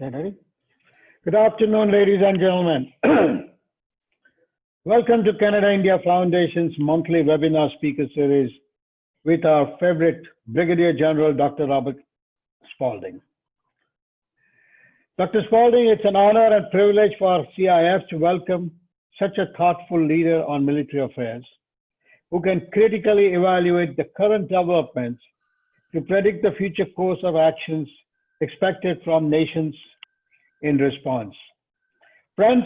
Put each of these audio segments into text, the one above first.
Ready? Good afternoon, ladies and gentlemen. Welcome to Canada-India Foundation's monthly webinar speaker series with our favorite Brigadier General, Dr. Robert Spalding. Dr. Spalding, it's an honor and privilege for CIF to welcome such a thoughtful leader on military affairs who can critically evaluate the current developments to predict the future course of actions expected from nations in response. Friends,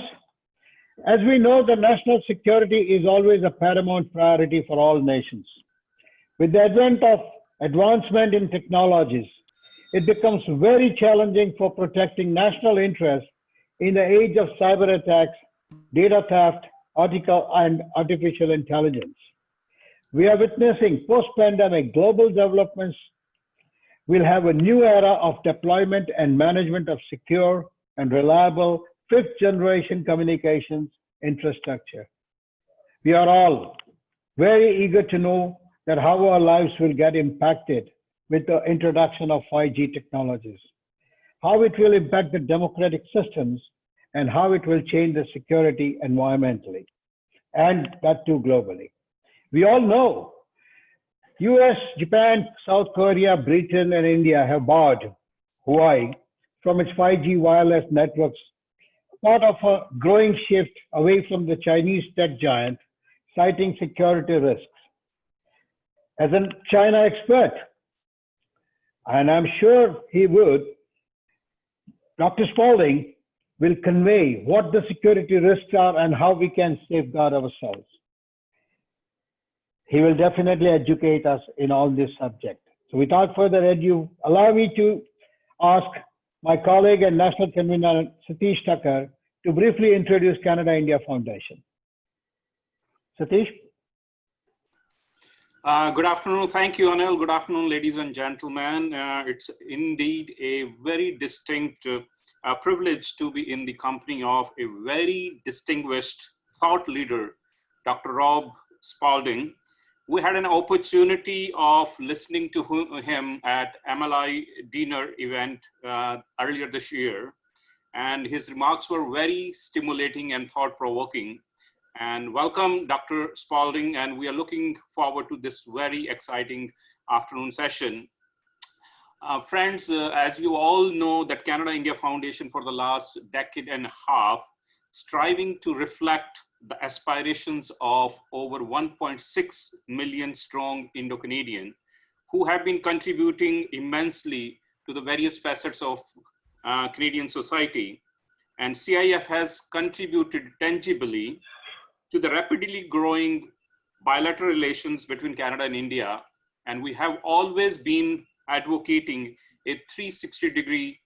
as we know, the national security is always a paramount priority for all nations. With the advent of advancement in technologies, it becomes very challenging for protecting national interests in the age of cyber attacks, data theft, and artificial intelligence. We are witnessing post-pandemic global developments will have a new era of deployment and management of secure and reliable fifth-generation communications infrastructure. We are all very eager to know that how our lives will get impacted with the introduction of 5G technologies, how it will impact the democratic systems, and how it will change the security environmentally, and that too globally. We all know US, Japan, South Korea, Britain, and India have barred Hawaii from its 5G wireless networks, part of a growing shift away from the Chinese tech giant, citing security risks. As a China expert, and I'm sure he would, Dr. Spalding will convey what the security risks are and how we can safeguard ourselves. He will definitely educate us in all this subject. So without further ado, allow me to ask my colleague and National Convener Satish Thakur to briefly introduce Canada-India Foundation. Satish? Good afternoon. Thank you, Anil. Good afternoon, ladies and gentlemen. It's indeed a very distinct privilege to be in the company of a very distinguished thought leader, Dr. Rob Spalding. We had an opportunity of listening to him at MLI dinner event earlier this year, and his remarks were very stimulating and thought-provoking. And welcome, Dr. Spalding, and we are looking forward to this very exciting afternoon session. Friends, as you all know, that Canada-India Foundation for the last decade and a half, striving to reflect the aspirations of over 1.6 million strong Indo-Canadian who have been contributing immensely to the various facets of Canadian society. And CIF has contributed tangibly to the rapidly growing bilateral relations between Canada and India. And we have always been advocating a 360-degree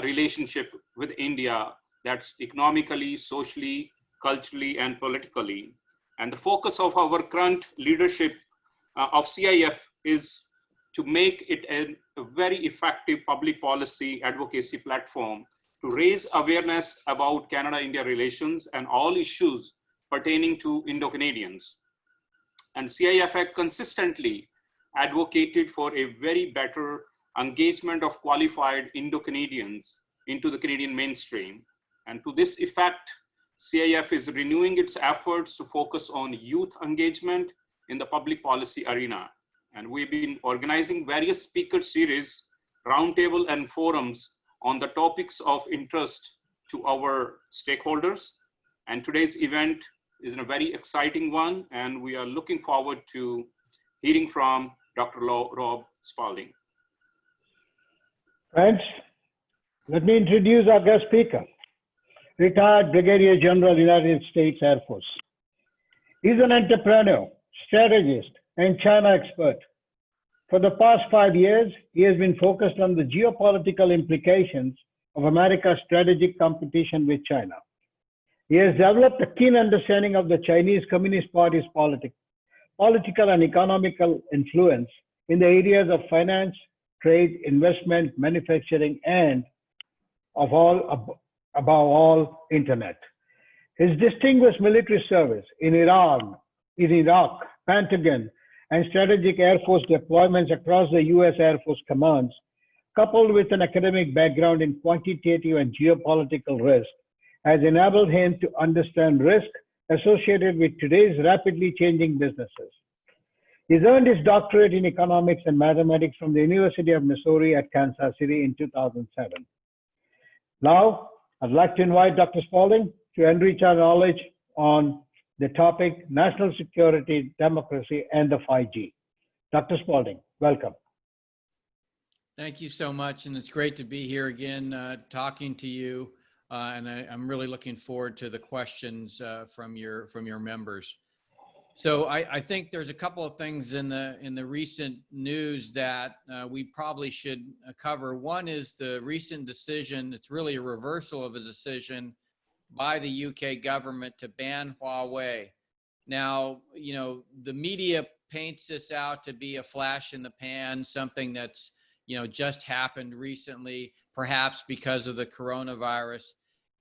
relationship with India that's economically, socially, culturally, and politically. And the focus of our current leadership of CIF is to make it a very effective public policy advocacy platform to raise awareness about Canada-India relations and all issues pertaining to Indo-Canadians. And CIF has consistently advocated for a very better engagement of qualified Indo-Canadians into the Canadian mainstream. And to this effect, CIF is renewing its efforts to focus on youth engagement in the public policy arena. And we've been organizing various speaker series, roundtable and forums on the topics of interest to our stakeholders. And today's event is a very exciting one, and we are looking forward to hearing from Dr. Rob Spalding. Friends, let me introduce our guest speaker. Retired Brigadier General, United States Air Force. He's an entrepreneur, strategist, and China expert. For the past 5 years, he has been focused on the geopolitical implications of America's strategic competition with China. He has developed a keen understanding of the Chinese Communist Party's political and economical influence in the areas of finance, trade, investment, manufacturing, and above all, internet. His distinguished military service in Iran, in Iraq, Pentagon, and strategic Air Force deployments across the US Air Force commands coupled with an academic background in quantitative and geopolitical risk, has enabled him to understand risk associated with today's rapidly changing businesses. He's earned his doctorate in economics and mathematics from the University of Missouri at Kansas City in 2007. Now, I'd like to invite Dr. Spalding to enrich our knowledge on the topic national security, democracy, and the 5G. Dr. Spalding, welcome. Thank you so much, and it's great to be here again talking to you. And I'm really looking forward to the questions from your members. So I think there's a couple of things in the recent news that we probably should cover. One is the recent decision. It's really a reversal of a decision by the UK government to ban Huawei. Now, you know, the media paints this out to be a flash in the pan, something that's, you know, just happened recently, perhaps because of the coronavirus.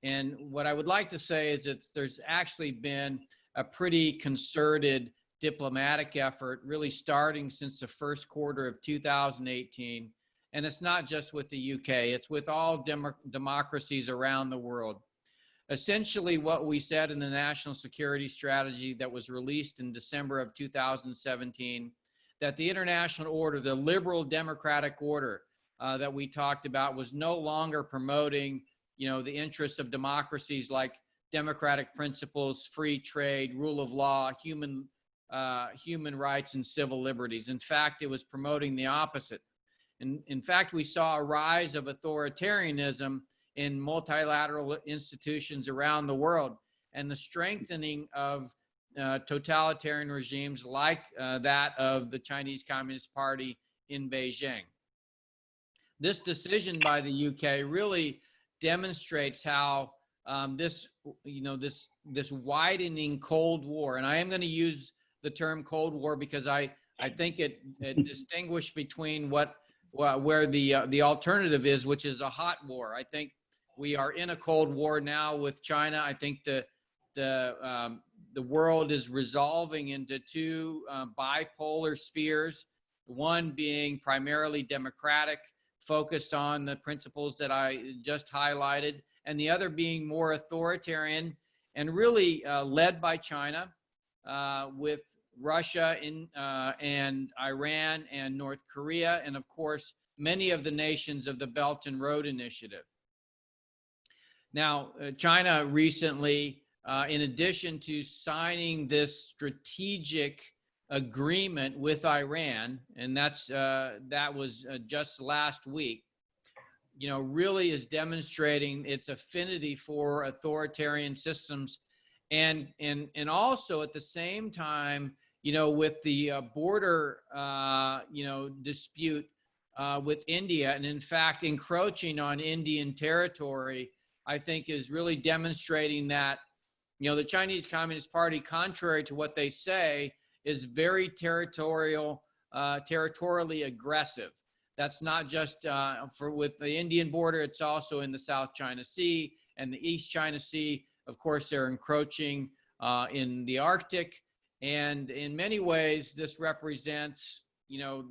And what I would like to say is that there's actually been a pretty concerted diplomatic effort, really starting since the first quarter of 2018. And it's not just with the UK, it's with all democracies around the world. Essentially, what we said in the National Security Strategy that was released in December of 2017, that the international order, the liberal democratic order that we talked about, was no longer promoting, you know, the interests of democracies like democratic principles, free trade, rule of law, human rights, and civil liberties. In fact, it was promoting the opposite. In fact, we saw a rise of authoritarianism in multilateral institutions around the world, and the strengthening of totalitarian regimes like that of the Chinese Communist Party in Beijing. This decision by the UK really demonstrates how this widening Cold War, and I am going to use the term Cold War because I think it distinguishes between where the alternative is, which is a hot war. I think we are in a Cold War now with China. I think the world is resolving into two bipolar spheres, one being primarily democratic, focused on the principles that I just highlighted, and the other being more authoritarian and really led by China, with Russia and Iran and North Korea, and of course, many of the nations of the Belt and Road Initiative. Now, China recently, in addition to signing this strategic agreement with Iran, and that was just last week, you know, really is demonstrating its affinity for authoritarian systems, and also at the same time, you know, with the border, you know, dispute with India, and in fact encroaching on Indian territory, I think is really demonstrating that, you know, the Chinese Communist Party, contrary to what they say, is very territorially aggressive. That's not just with the Indian border, it's also in the South China Sea and the East China Sea. Of course, they're encroaching in the Arctic. And in many ways, this represents, you know,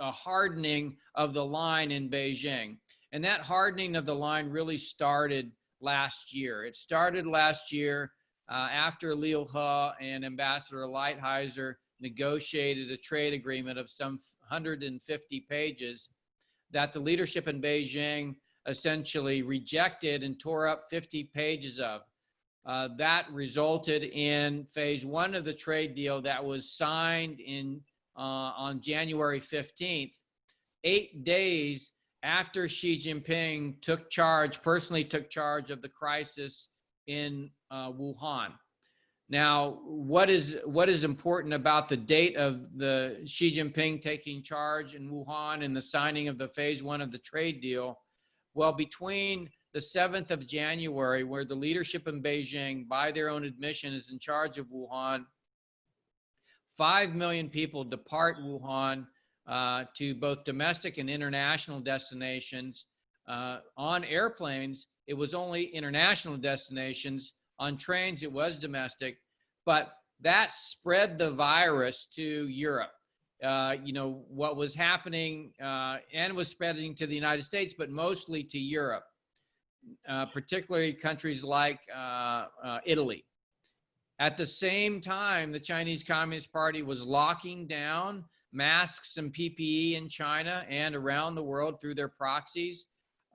a hardening of the line in Beijing. And that hardening of the line really started last year. It started last year after Liu He and Ambassador Lighthizer negotiated a trade agreement of some 150 pages that the leadership in Beijing essentially rejected and tore up 50 pages of. That resulted in phase one of the trade deal that was signed on January 15th, 8 days after Xi Jinping personally took charge of the crisis in Wuhan. Now, what is important about the date of the Xi Jinping taking charge in Wuhan and the signing of the phase one of the trade deal? Well, between the 7th of January, where the leadership in Beijing, by their own admission, is in charge of Wuhan, 5 million people depart Wuhan to both domestic and international destinations. On airplanes, it was only international destinations. On trains, it was domestic, but that spread the virus to Europe. you know, what was happening and was spreading to the United States, but mostly to Europe, particularly countries like Italy. At the same time, the Chinese Communist Party was locking down masks and PPE in China and around the world through their proxies,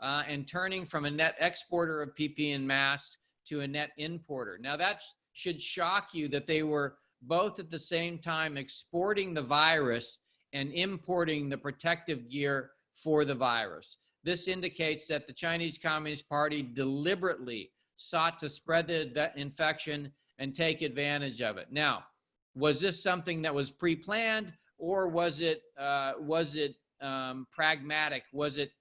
and turning from a net exporter of PPE and masks to a net importer. Now that should shock you that they were both at the same time exporting the virus and importing the protective gear for the virus. This indicates that the Chinese Communist Party deliberately sought to spread the infection and take advantage of it. Now, was this something that was pre-planned, or was it pragmatic? Was it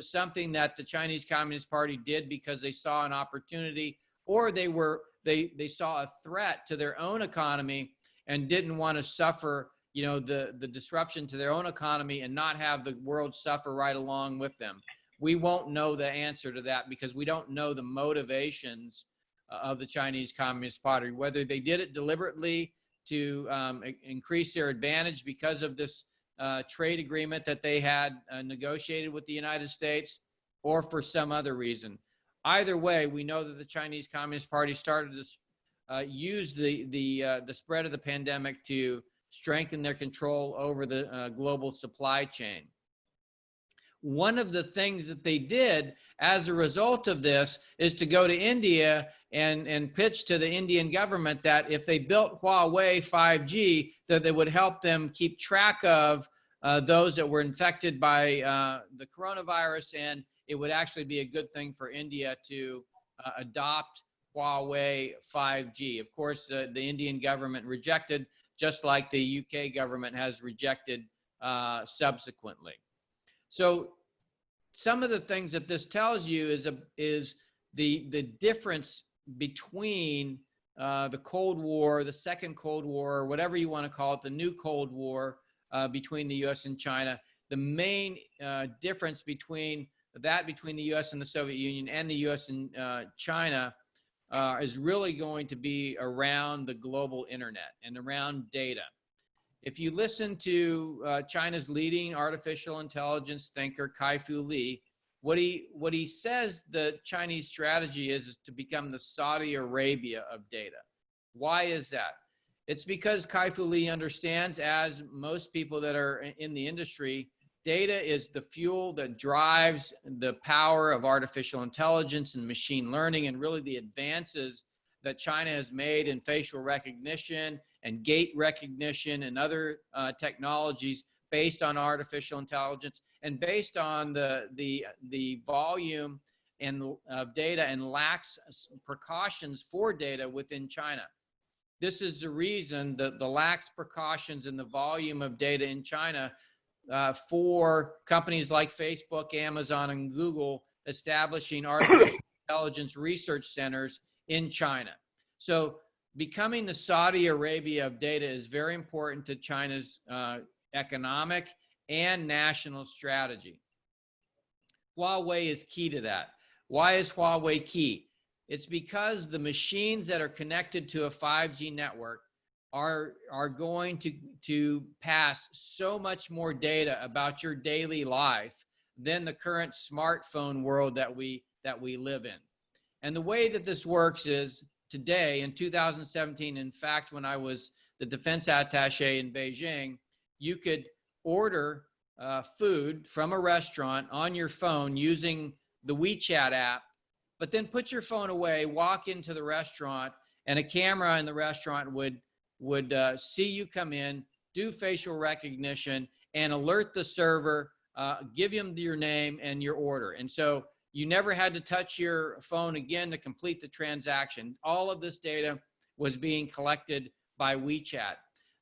something that the Chinese Communist Party did because they saw an opportunity, or they saw a threat to their own economy and didn't want to suffer, you know, the disruption to their own economy and not have the world suffer right along with them? We won't know the answer to that because we don't know the motivations of the Chinese Communist Party, whether they did it deliberately to increase their advantage because of this trade agreement that they had negotiated with the United States, or for some other reason. Either way, we know that the Chinese Communist Party started to use the spread of the pandemic to strengthen their control over the global supply chain. One of the things that they did as a result of this is to go to India and pitch to the Indian government that if they built Huawei 5G, that they would help them keep track of those that were infected by the coronavirus, and it would actually be a good thing for India to adopt Huawei 5G. Of course, the Indian government rejected, just like the UK government has rejected subsequently. So some of the things that this tells you is the difference between the Cold War, the second Cold War, whatever you want to call it, the new Cold War between the US and China. The main difference between the US and the Soviet Union and the US and China is really going to be around the global internet and around data. If you listen to China's leading artificial intelligence thinker, Kai-Fu Lee, what he says the Chinese strategy is to become the Saudi Arabia of data. Why is that? It's because Kai-Fu Lee understands, as most people that are in the industry, data is the fuel that drives the power of artificial intelligence and machine learning, and really the advances that China has made in facial recognition and gait recognition and other technologies based on artificial intelligence and based on the volume of data and lax precautions for data within China. This is the reason that the lax precautions and the volume of data in China for companies like Facebook, Amazon, and Google establishing artificial intelligence research centers in China. So becoming the Saudi Arabia of data is very important to China's economic and national strategy. Huawei is key to that. Why is Huawei key? It's because the machines that are connected to a 5G network are going to pass so much more data about your daily life than the current smartphone world that we live in. And the way that this works is today in 2017, in fact, when I was the defense attaché in Beijing, you could order food from a restaurant on your phone using the WeChat app, but then put your phone away, walk into the restaurant, and a camera in the restaurant would see you come in, do facial recognition, and alert the server, give him your name and your order. And so you never had to touch your phone again to complete the transaction. All of this data was being collected by WeChat.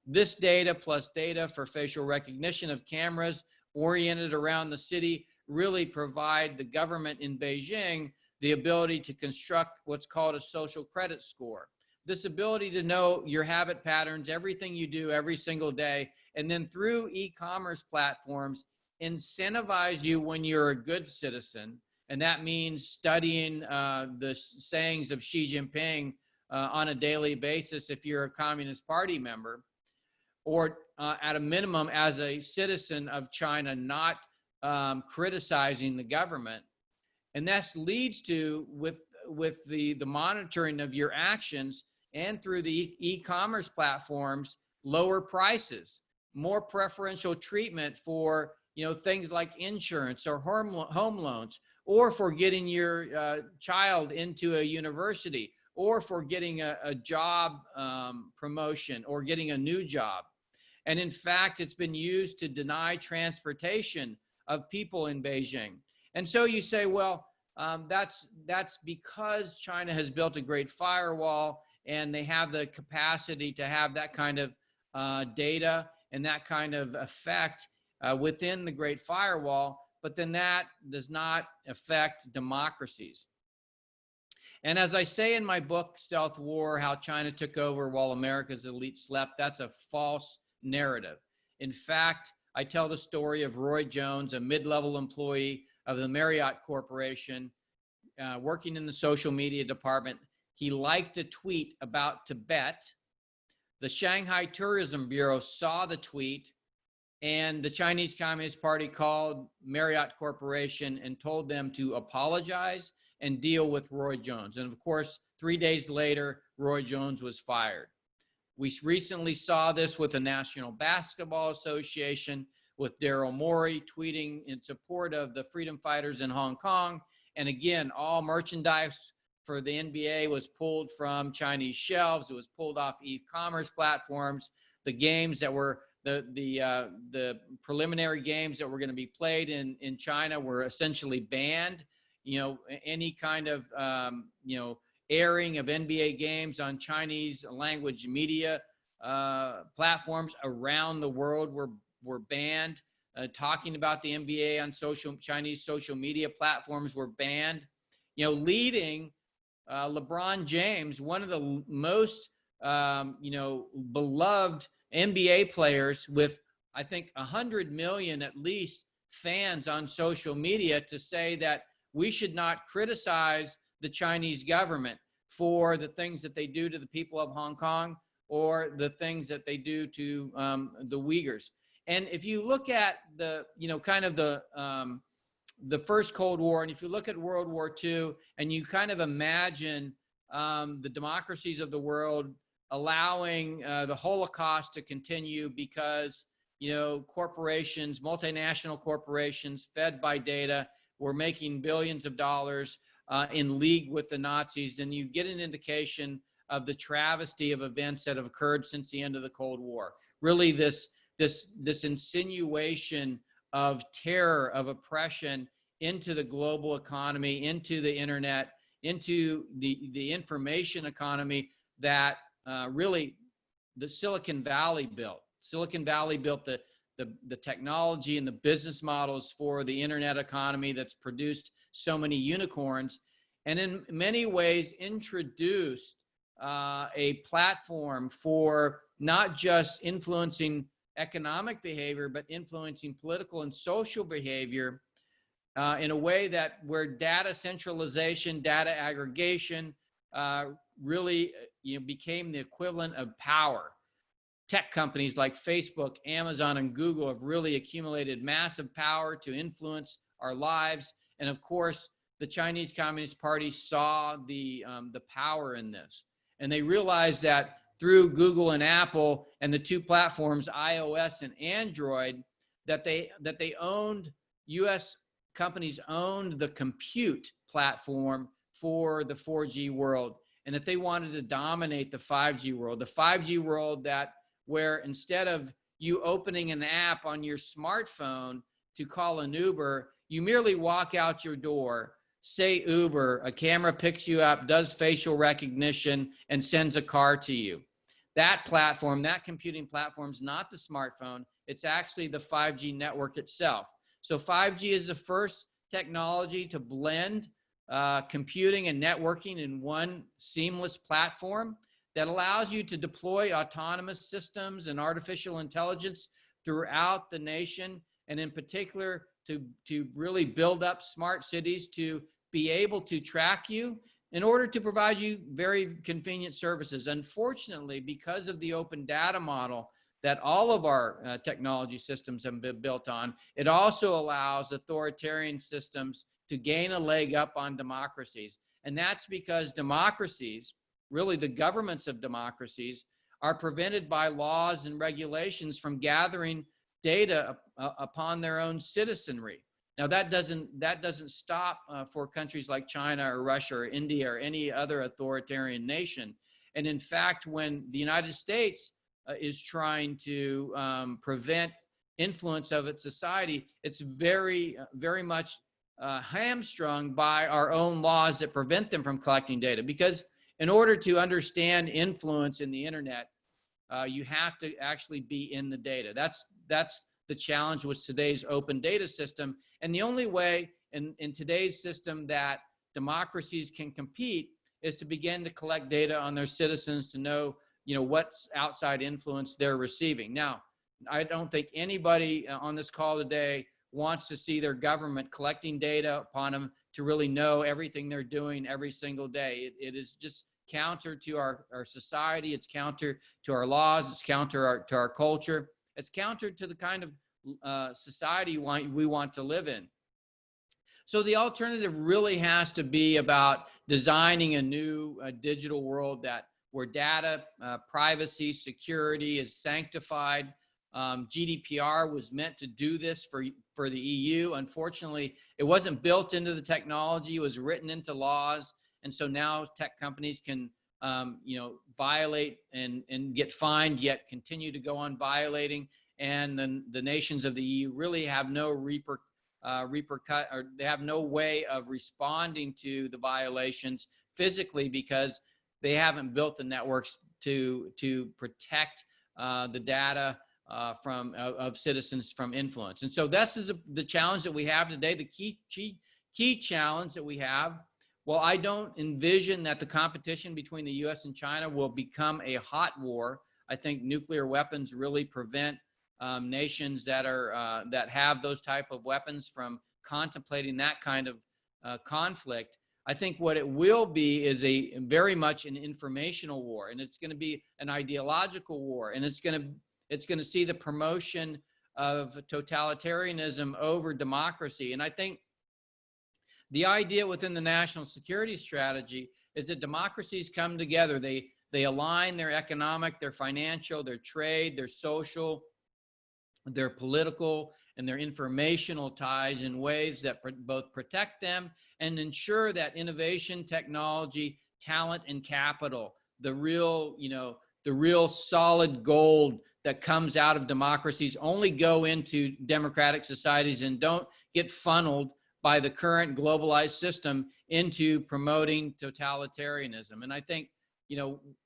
This data plus data for facial recognition of cameras oriented around the city really provide the government in Beijing the ability to construct what's called a social credit score. This ability to know your habit patterns, everything you do every single day, and then through e-commerce platforms, incentivize you when you're a good citizen. And that means studying the sayings of Xi Jinping on a daily basis if you're a Communist Party member. or at a minimum as a citizen of China, not criticizing the government. And that leads to, with the monitoring of your actions and through the e-commerce platforms, lower prices, more preferential treatment for, you know, things like insurance or home loans, or for getting your child into a university, or for getting a job promotion or getting a new job. And in fact, it's been used to deny transportation of people in Beijing. And so you say, well, that's because China has built a great firewall and they have the capacity to have that kind of data and that kind of effect within the Great Firewall, but then that does not affect democracies. And as I say in my book, Stealth War, How China Took Over While America's Elite Slept, that's a false narrative. In fact, I tell the story of Roy Jones, a mid-level employee of the Marriott Corporation, working in the social media department. He liked a tweet about Tibet. The Shanghai Tourism Bureau saw the tweet, and the Chinese Communist Party called Marriott Corporation and told them to apologize and deal with Roy Jones. And of course, 3 days later, Roy Jones was fired. We recently saw this with the National Basketball Association, with Daryl Morey tweeting in support of the freedom fighters in Hong Kong. And again, all merchandise for the NBA was pulled from Chinese shelves. It was pulled off e-commerce platforms. The games that were the preliminary games that were going to be played in China were essentially banned. You know, any kind of you know, airing of NBA games on Chinese language media platforms around the world were banned. Talking about the NBA on Chinese social media platforms were banned. You know, leading LeBron James, one of the most you know, beloved NBA players, with I think 100 million at least fans on social media, to say that we should not criticize the Chinese government for the things that they do to the people of Hong Kong or the things that they do to the Uyghurs. And if you look at the, you know, kind of the first Cold War, and if you look at World War II, and you kind of imagine the democracies of the world allowing the Holocaust to continue because, you know, corporations, multinational corporations fed by data, were making billions of dollars in league with the Nazis, then you get an indication of the travesty of events that have occurred since the end of the Cold War. Really, this insinuation of terror, of oppression into the global economy, into the internet, into the information economy that really the Silicon Valley built. Silicon Valley built the technology and the business models for the internet economy that's produced so many unicorns, and in many ways introduced a platform for not just influencing economic behavior, but influencing political and social behavior in a way that where data centralization, data aggregation really, you know, became the equivalent of power. Tech companies like Facebook, Amazon, and Google have really accumulated massive power to influence our lives. And of course, the Chinese Communist Party saw the power in this. And they realized that through Google and Apple and the two platforms, iOS and Android, that they owned, US companies owned the compute platform for the 4G world, and that they wanted to dominate the 5G world. The 5G world where instead of you opening an app on your smartphone to call an Uber, you merely walk out your door, say Uber, a camera picks you up, does facial recognition, and sends a car to you. That platform, that computing platform, is not the smartphone. It's actually the 5G network itself. So 5G is the first technology to blend computing and networking in one seamless platform that allows you to deploy autonomous systems and artificial intelligence throughout the nation, and in particular to really build up smart cities to be able to track you in order to provide you very convenient services. Unfortunately, because of the open data model, that all of our technology systems have been built on, it also allows authoritarian systems to gain a leg up on democracies. And that's because democracies, really the governments of democracies, are prevented by laws and regulations from gathering data upon their own citizenry. Now that doesn't stop for countries like China or Russia or India or any other authoritarian nation. And in fact, when the United States is trying to prevent influence of its society, it's very much hamstrung by our own laws that prevent them from collecting data. Because in order to understand influence in the internet, you have to actually be in the data. That's the challenge with today's open data system. And the only way in today's system that democracies can compete is to begin to collect data on their citizens to know, what's outside influence they're receiving. Now, I don't think anybody on this call today wants to see their government collecting data upon them to really know everything they're doing every single day. It is just counter to our society. It's counter to our laws. It's counter to our culture. It's counter to the kind of society we want to live in. So the alternative really has to be about designing a new digital world where data, privacy, security is sanctified. GDPR was meant to do this for the EU. Unfortunately, it wasn't built into the technology. It was written into laws. And so now tech companies can, violate and get fined, yet continue to go on violating. And then the nations of the EU really have no they have no way of responding to the violations physically because they haven't built the networks to protect the data of citizens from influence. And so this is the challenge that we have today. The key challenge that we have. Well, I don't envision that the competition between the U.S. and China will become a hot war. I think nuclear weapons really prevent nations that have those type of weapons from contemplating that kind of conflict. I think what it will be is very much an informational war, and it's going to be an ideological war, and it's going to see the promotion of totalitarianism over democracy. And I think the idea within the national security strategy is that democracies come together. They align their economic, their financial, their trade, their social, their political, and their informational ties in ways that both protect them and ensure that innovation, technology, talent, and capital, the real solid gold that comes out of democracies only go into democratic societies and don't get funneled by the current globalized system into promoting totalitarianism. And I think,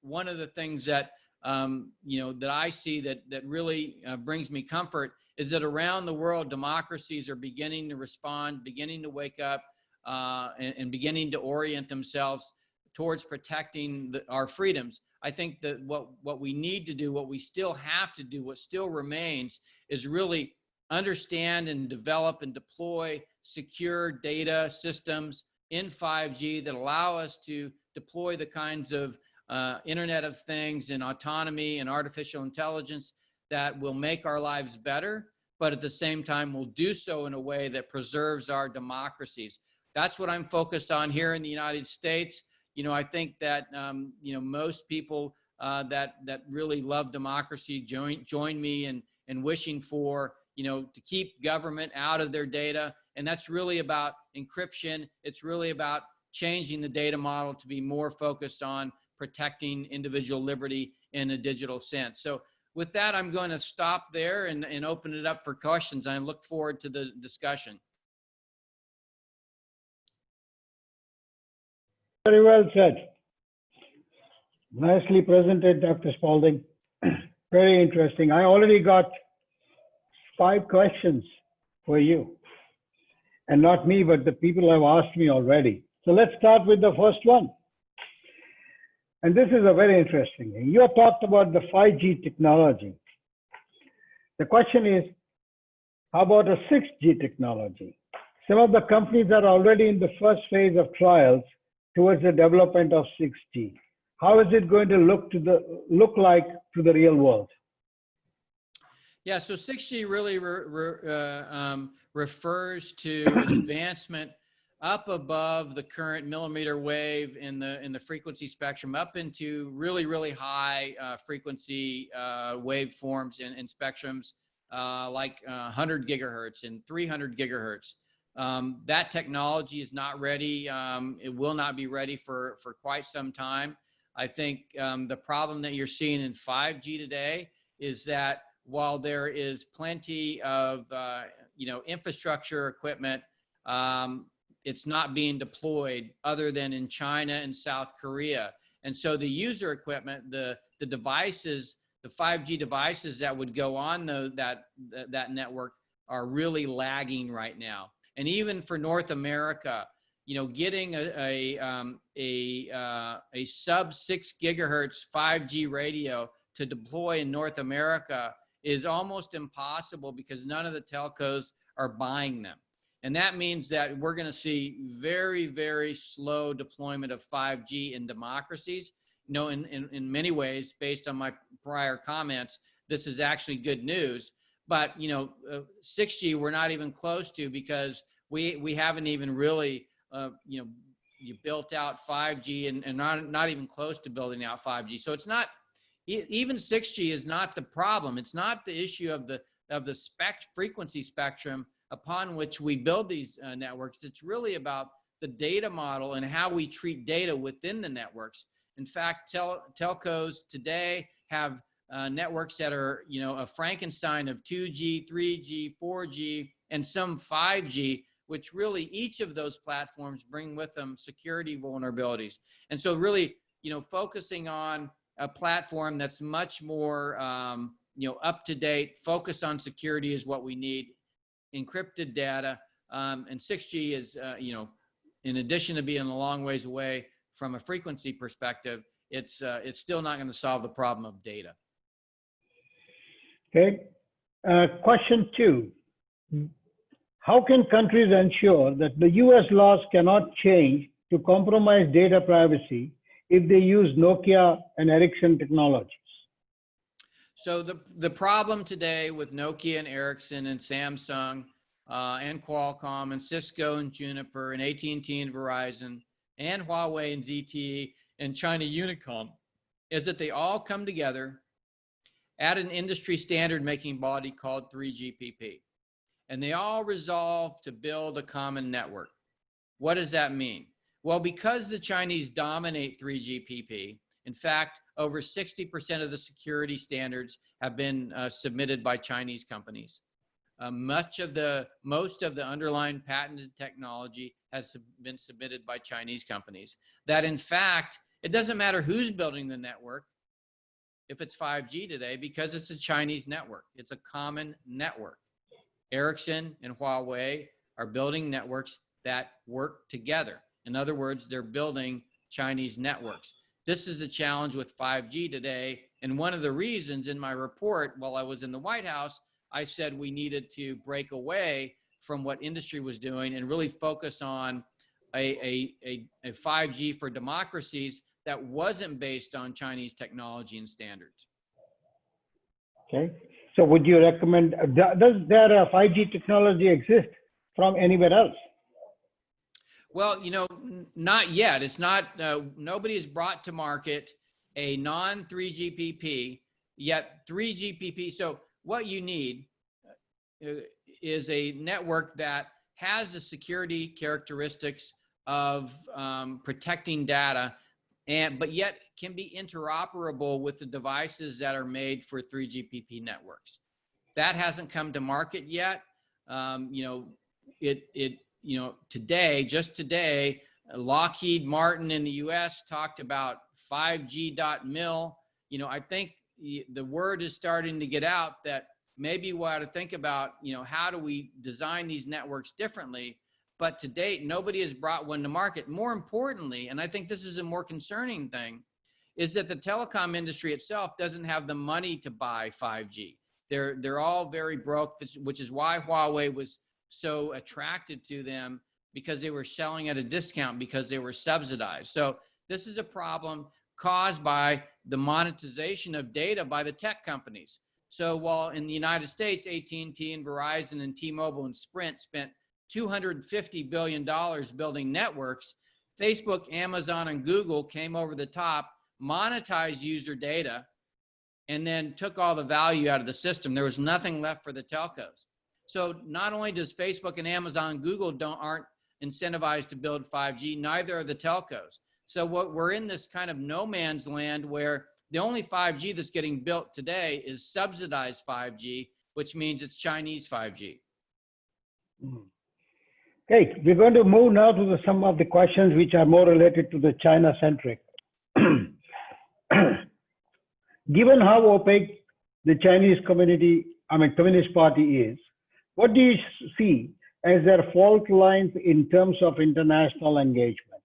one of the things that that I see that really brings me comfort is that around the world, democracies are beginning to respond, beginning to wake up, and beginning to orient themselves towards protecting our freedoms. I think that what we need to do, what we still have to do, what still remains is really understand and develop and deploy secure data systems in 5G that allow us to deploy the kinds of Internet of Things and autonomy and artificial intelligence that will make our lives better, but at the same time will do so in a way that preserves our democracies. That's what I'm focused on here in the United States. I think that most people that really love democracy join me in wishing for to keep government out of their data, and that's really about encryption. It's really about changing the data model to be more focused on protecting individual liberty in a digital sense. So with that, I'm going to stop there and open it up for questions. I look forward to the discussion. Very well said. Nicely presented, Dr. Spalding. Very interesting. I already got 5 questions for you. And not me, but the people have asked me already. So let's start with the first one. And this is a very interesting thing. You have talked about the 5G technology. The question is, how about a 6G technology? Some of the companies are already in the first phase of trials towards the development of 6G. How is it going to look like to the real world? Yeah, so 6G really refers to an advancement up above the current millimeter wave in the frequency spectrum, up into really high frequency waveforms and spectrums like 100 gigahertz and 300 gigahertz. That technology is not ready. It will not be ready for quite some time. I think the problem that you're seeing in 5G today is that while there is plenty of infrastructure equipment, it's not being deployed other than in China and South Korea. And so the user equipment, the devices, the 5G devices that would go on that network are really lagging right now. And even for North America, getting a sub 6 gigahertz 5G radio to deploy in North America is almost impossible because none of the telcos are buying them. And that means that we're going to see very slow deployment of 5G in democracies. In many ways, based on my prior comments, this is actually good news. But 6G we're not even close to, because we haven't even really you built out 5G and not even close to building out 5G. So it's not, even 6G is not the problem. It's not the issue of the frequency spectrum upon which we build these networks. It's really about the data model and how we treat data within the networks. In fact, telcos today have networks that are, a Frankenstein of 2G, 3G, 4G, and some 5G, which really each of those platforms bring with them security vulnerabilities. And so really, focusing on a platform that's much more, up to date, focus on security is what we need. Encrypted data, and 6G is, in addition to being a long ways away from a frequency perspective, it's still not going to solve the problem of data. Okay. Question 2. How can countries ensure that the US laws cannot change to compromise data privacy if they use Nokia and Ericsson technologies? So the problem today with Nokia and Ericsson and Samsung and Qualcomm and Cisco and Juniper and AT&T and Verizon and Huawei and ZTE and China Unicom is that they all come together at an industry standard making body called 3GPP. And they all resolve to build a common network. What does that mean? Well, because the Chinese dominate 3GPP, in fact, over 60% of the security standards have been submitted by Chinese companies. Most of the underlying patented technology has been submitted by Chinese companies. That in fact, it doesn't matter who's building the network, if it's 5G today, because it's a Chinese network. It's a common network. Ericsson and Huawei are building networks that work together. In other words, they're building Chinese networks. This is a challenge with 5G today. And one of the reasons in my report, while I was in the White House, I said we needed to break away from what industry was doing and really focus on a 5G for democracies that wasn't based on Chinese technology and standards. Okay. So would you recommend, does there a 5G technology exist from anywhere else? Well, not yet. It's not, nobody has brought to market a non-3GPP, yet 3GPP. So what you need is a network that has the security characteristics of protecting data, but yet can be interoperable with the devices that are made for 3GPP networks. That hasn't come to market yet. Just today, Lockheed Martin in the US talked about 5G.mil. I think the word is starting to get out that maybe we ought to think about, how do we design these networks differently? But to date, nobody has brought one to market. More importantly, and I think this is a more concerning thing, is that the telecom industry itself doesn't have the money to buy 5G. They're all very broke, which is why Huawei was so attracted to them, because they were selling at a discount because they were subsidized. So this is a problem caused by the monetization of data by the tech companies. So while in the United States, AT&T and Verizon and T-Mobile and Sprint spent $250 billion building networks, Facebook, Amazon, and Google came over the top, monetized user data, and then took all the value out of the system. There was nothing left for the telcos. So not only does Facebook and Amazon and Google aren't incentivized to build 5G, neither are the telcos. So we're in this kind of no man's land where the only 5G that's getting built today is subsidized 5G, which means it's Chinese 5G. Okay, we're going to move now to some of the questions which are more related to the China-centric. Given how opaque the Chinese Communist Party is, what do you see as their fault lines in terms of international engagement?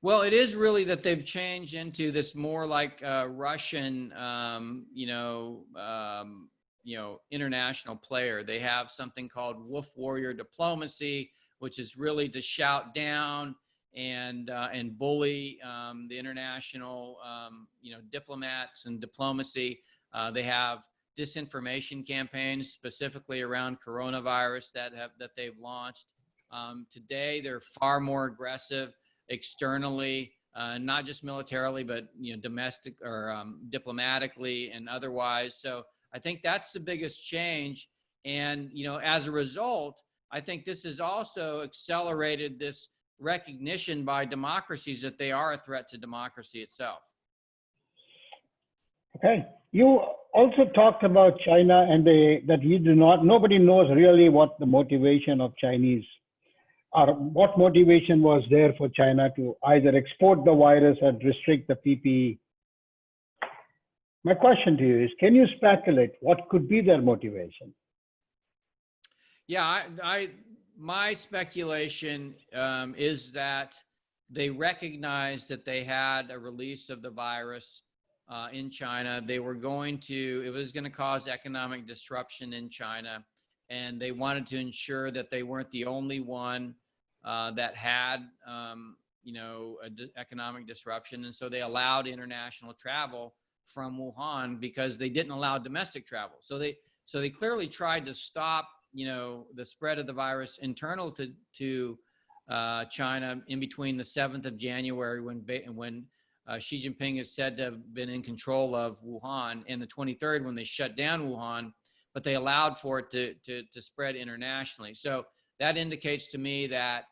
Well, it is really that they've changed into this more like Russian, international player. They have something called wolf warrior diplomacy, which is really to shout down and bully the international, diplomats and diplomacy. They have disinformation campaigns specifically around coronavirus that they've launched. Today, they're far more aggressive externally, not just militarily, but domestic or diplomatically and otherwise. So I think that's the biggest change. And as a result, I think this has also accelerated this recognition by democracies that they are a threat to democracy itself. Okay. You also talked about China and nobody knows really what the motivation of Chinese or what motivation was there for China to either export the virus or restrict the PPE. My question to you is, can you speculate what could be their motivation? Yeah, my speculation is that they recognized that they had a release of the virus in China. It was going to cause economic disruption in China, and they wanted to ensure that they weren't the only one that had, economic disruption. And so they allowed international travel from Wuhan because they didn't allow domestic travel. So they clearly tried to stop, the spread of the virus internal to China in between the 7th of January when Xi Jinping is said to have been in control of Wuhan, and the 23rd when they shut down Wuhan, but they allowed for it to spread internationally. So that indicates to me that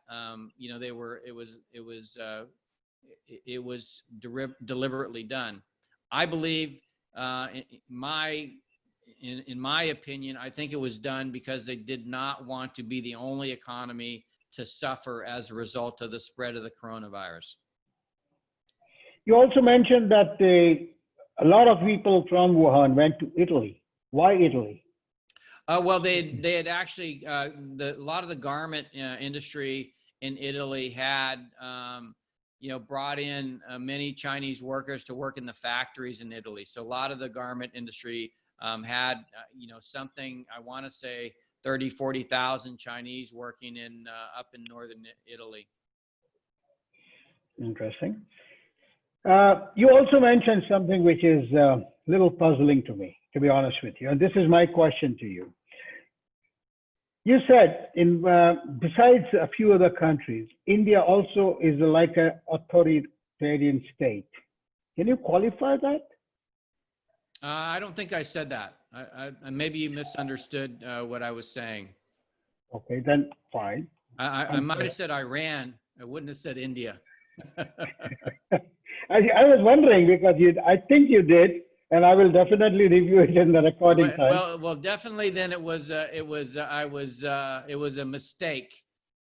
it was deliberately done. I believe, in my opinion, I think it was done because they did not want to be the only economy to suffer as a result of the spread of the coronavirus. You also mentioned that a lot of people from Wuhan went to Italy. Why Italy? Well, they had actually, a lot of the garment industry in Italy had, brought in many Chinese workers to work in the factories in Italy. So a lot of the garment industry had, something, I want to say 30, 40,000 Chinese working up in northern Italy. Interesting. You also mentioned something which is a little puzzling to me, to be honest with you. And this is my question to you. You said, besides a few other countries, India also is like an authoritarian state. Can you qualify that? I don't think I said that. Maybe you misunderstood what I was saying. Okay, then fine. I might have said Iran. I wouldn't have said India. I was wondering because I think you did, and I will definitely review it in the recording time. Well, definitely. Then it was a mistake.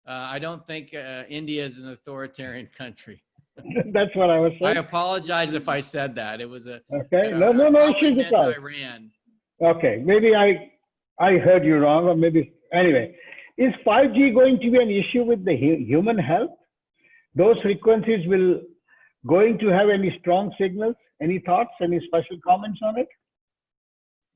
I don't think India is an authoritarian country. That's what I was saying. I apologize if I said that. It was a okay. No issues at all. Iran. Okay, maybe I heard you wrong, or maybe anyway. Is 5G going to be an issue with the human health? Those frequencies will going to have any strong signals? Any thoughts? Any special comments on it?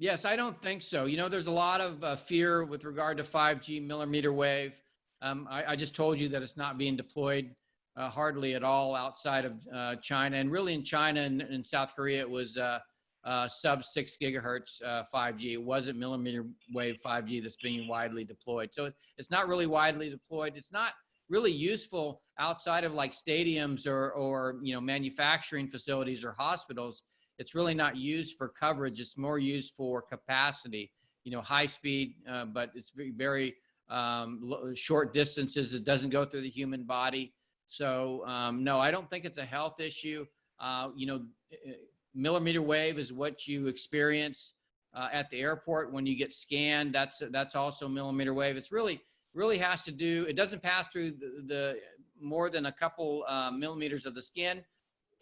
Yes, I don't think so. There's a lot of fear with regard to 5G millimeter wave. I just told you that it's not being deployed hardly at all outside of China. And really in China and South Korea, it was sub 6 gigahertz 5G. It wasn't millimeter wave 5G that's being widely deployed. So it's not really widely deployed. It's not really useful outside of like stadiums or manufacturing facilities or hospitals. It's really not used for coverage. It's more used for capacity, high speed, but it's very short distances. It doesn't go through the human body. So no, I don't think it's a health issue. Millimeter wave is what you experience at the airport when you get scanned. That's also millimeter wave. It's really has to do, it doesn't pass through the more than a couple millimeters of the skin,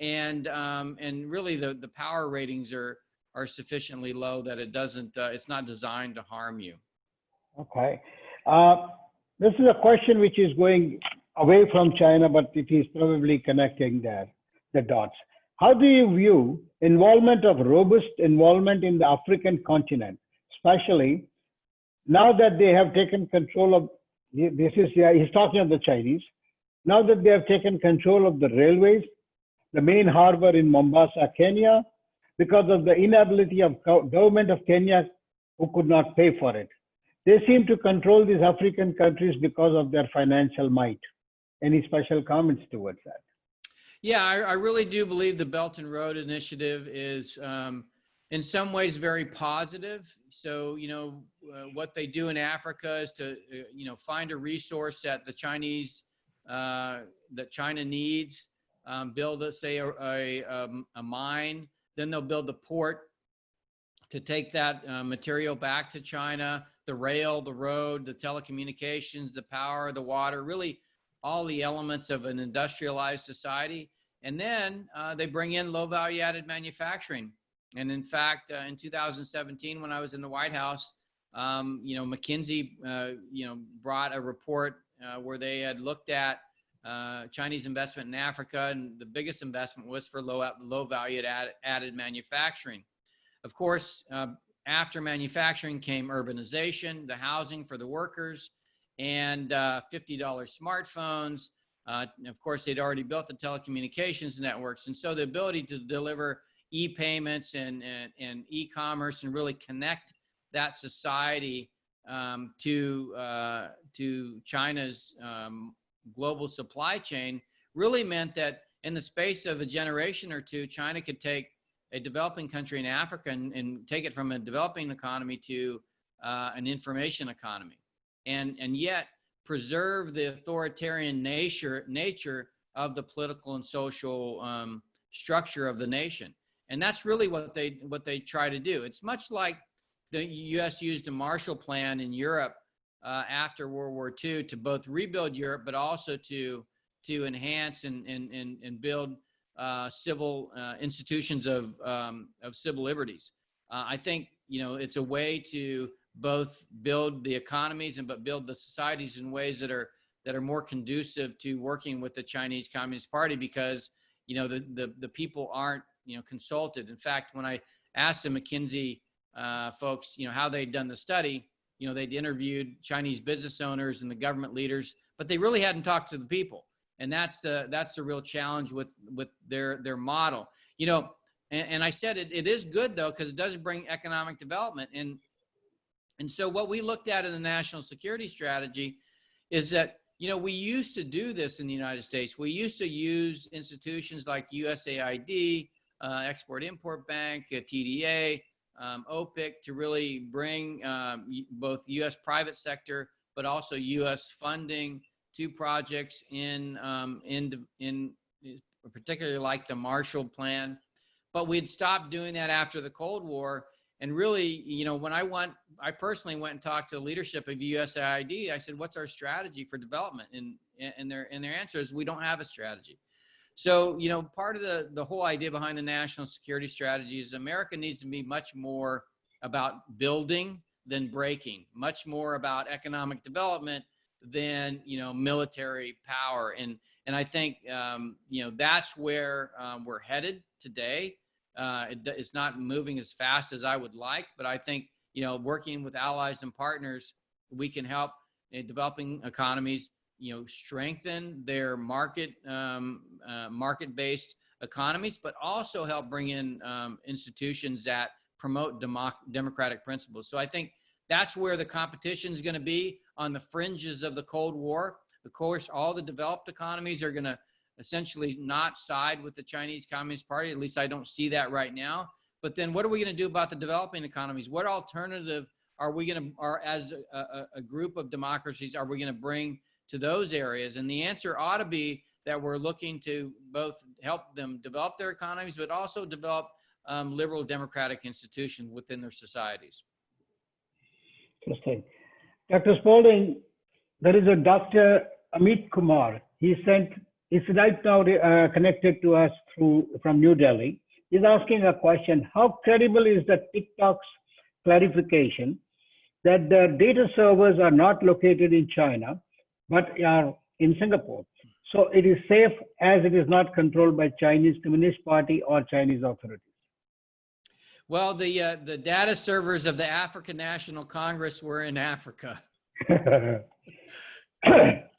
and really the power ratings are sufficiently low that it doesn't it's not designed to harm you. Okay. This is a question which is going away from China, but it is probably connecting the dots. How do you view robust involvement in the African continent, especially now that they have taken control of, he's talking of the Chinese, now that they have taken control of the railways, the main harbor in Mombasa, Kenya, because of the inability of government of Kenya who could not pay for it. They seem to control these African countries because of their financial might. Any special comments towards that? Yeah, I really do believe the Belt and Road Initiative is in some ways very positive. So, what they do in Africa is to, find a resource that the Chinese, that China needs, build, a mine, then they'll build the port to take that material back to China, the rail, the road, the telecommunications, the power, the water, really all the elements of an industrialized society. And then they bring in low value added manufacturing. And in fact, in 2017, when I was in the White House, McKinsey, brought a report where they had looked at Chinese investment in Africa, and the biggest investment was for low value added manufacturing. Of course, after manufacturing came urbanization, the housing for the workers, and $50 smartphones. Of course, they'd already built the telecommunications networks. And so the ability to deliver e-payments and e-commerce and really connect that society to China's global supply chain really meant that in the space of a generation or two, China could take a developing country in Africa and take it from a developing economy to an information economy. And yet preserve the authoritarian nature of the political and social structure of the nation. And that's really what they try to do. It's much like the U.S. used a Marshall Plan in Europe after World War II to both rebuild Europe, but also to enhance and build civil institutions of civil liberties. I think it's a way to both build the economies but build the societies in ways that are more conducive to working with the Chinese Communist Party, because the people aren't consulted. In fact, when I asked the McKinsey folks how they'd done the study, they'd interviewed Chinese business owners and the government leaders, but they really hadn't talked to the people. And that's the real challenge with their model. And I said it is good though, because it does bring economic development. And so what we looked at in the national security strategy is that, we used to do this in the United States. We used to use institutions like USAID, Export-Import Bank, TDA, OPIC to really bring both U.S. private sector, but also U.S. funding to projects in particularly like the Marshall Plan. But we'd stopped doing that after the Cold War. And really, when I personally went and talked to the leadership of USAID, I said, what's our strategy for development? And their answer is, we don't have a strategy. So, part of the whole idea behind the national security strategy is America needs to be much more about building than breaking, much more about economic development than, military power. And I think, that's where we're headed today. It's not moving as fast as I would like, but I think, working with allies and partners, we can help developing economies, strengthen their market-based economies, but also help bring in institutions that promote democratic principles. So I think that's where the competition is going to be, on the fringes of the Cold War. Of course, all the developed economies are going to essentially not side with the Chinese Communist Party. At least I don't see that right now. But then what are we going to do about the developing economies? What alternative are we going to, as a group of democracies, are we going to bring to those areas? And the answer ought to be that we're looking to both help them develop their economies, but also develop liberal democratic institutions within their societies. Interesting. Dr. Spalding, there is a Dr. Amit Kumar. He's right now connected to us from New Delhi. He's asking a question: how credible is the TikTok's clarification that the data servers are not located in China, but are in Singapore? So it is safe as it is not controlled by Chinese Communist Party or Chinese authorities. Well, the data servers of the African National Congress were in Africa.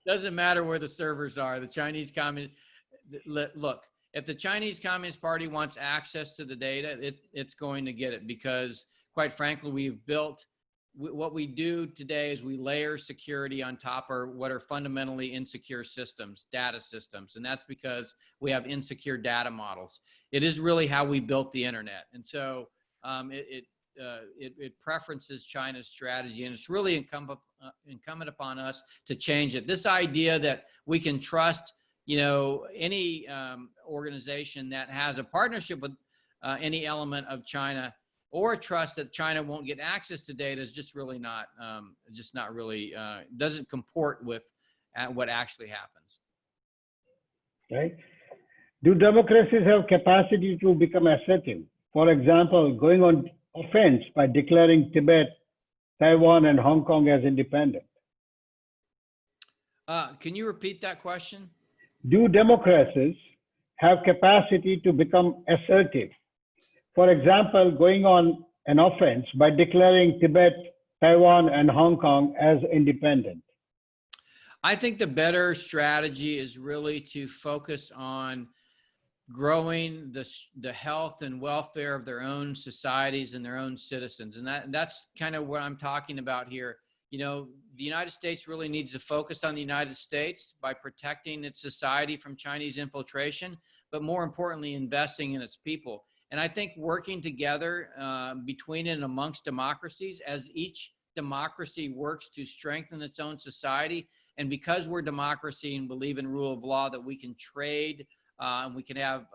Doesn't matter where the servers are. The Chinese Communist, look, if the Chinese Communist Party wants access to the data, it's going to get it, because quite frankly, we've built, what we do today is we layer security on top of what are fundamentally insecure systems, data systems. And that's because we have insecure data models. It is really how we built the internet. And so it preferences China's strategy, and it's really incumbent upon us to change it. This idea that we can trust, any organization that has a partnership with any element of China, or trust that China won't get access to data, is just really not, doesn't comport with what actually happens. Right? Do democracies have capacity to become assertive? For example, going on offense by declaring Tibet, Taiwan, and Hong Kong as independent? Can you repeat that question? Do democracies have capacity to become assertive? For example, going on an offense by declaring Tibet, Taiwan, and Hong Kong as independent? I think the better strategy is really to focus on growing the health and welfare of their own societies and their own citizens. And that's kind of what I'm talking about here. The United States really needs to focus on the United States by protecting its society from Chinese infiltration, but more importantly, investing in its people. And I think working together between and amongst democracies, as each democracy works to strengthen its own society, and because we're democracy and believe in rule of law, that we can trade, and we can have,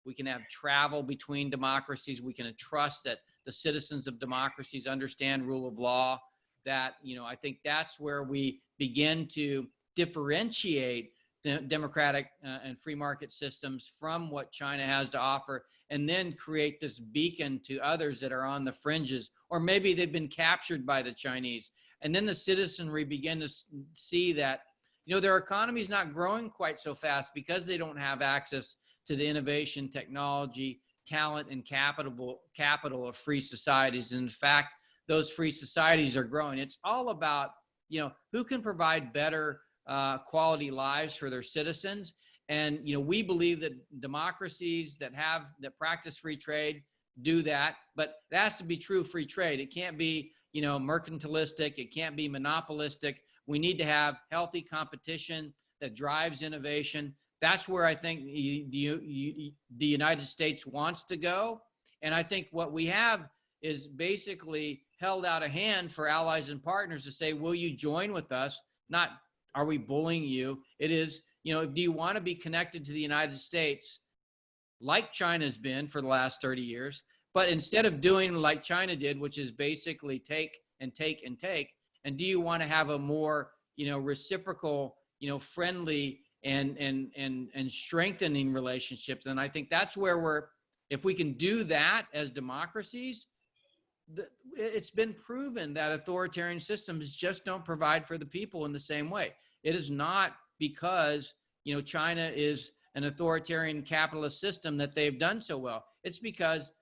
we can have travel between democracies. We can trust that the citizens of democracies understand rule of law. That, I think that's where we begin to differentiate democratic and free market systems from what China has to offer, and then create this beacon to others that are on the fringes, or maybe they've been captured by the Chinese. And then the citizenry begin to see that, their economy is not growing quite so fast because they don't have access to the innovation, technology, talent, and capital of free societies. And in fact, those free societies are growing. It's all about, who can provide better quality lives for their citizens. And, we believe that democracies that practice free trade do that, but it has to be true free trade. It can't be, mercantilistic. It can't be monopolistic. We need to have healthy competition that drives innovation. That's where I think the United States wants to go. And I think what we have is basically held out a hand for allies and partners to say, will you join with us? Not, are we bullying you? It is, do you want to be connected to the United States like China's been for the last 30 years? But instead of doing like China did, which is basically take and take and take, and do you want to have a more, reciprocal, friendly and strengthening relationships? And I think that's where if we can do that as democracies, it's been proven that authoritarian systems just don't provide for the people in the same way. It is not because, China is an authoritarian capitalist system that they've done so well. It's because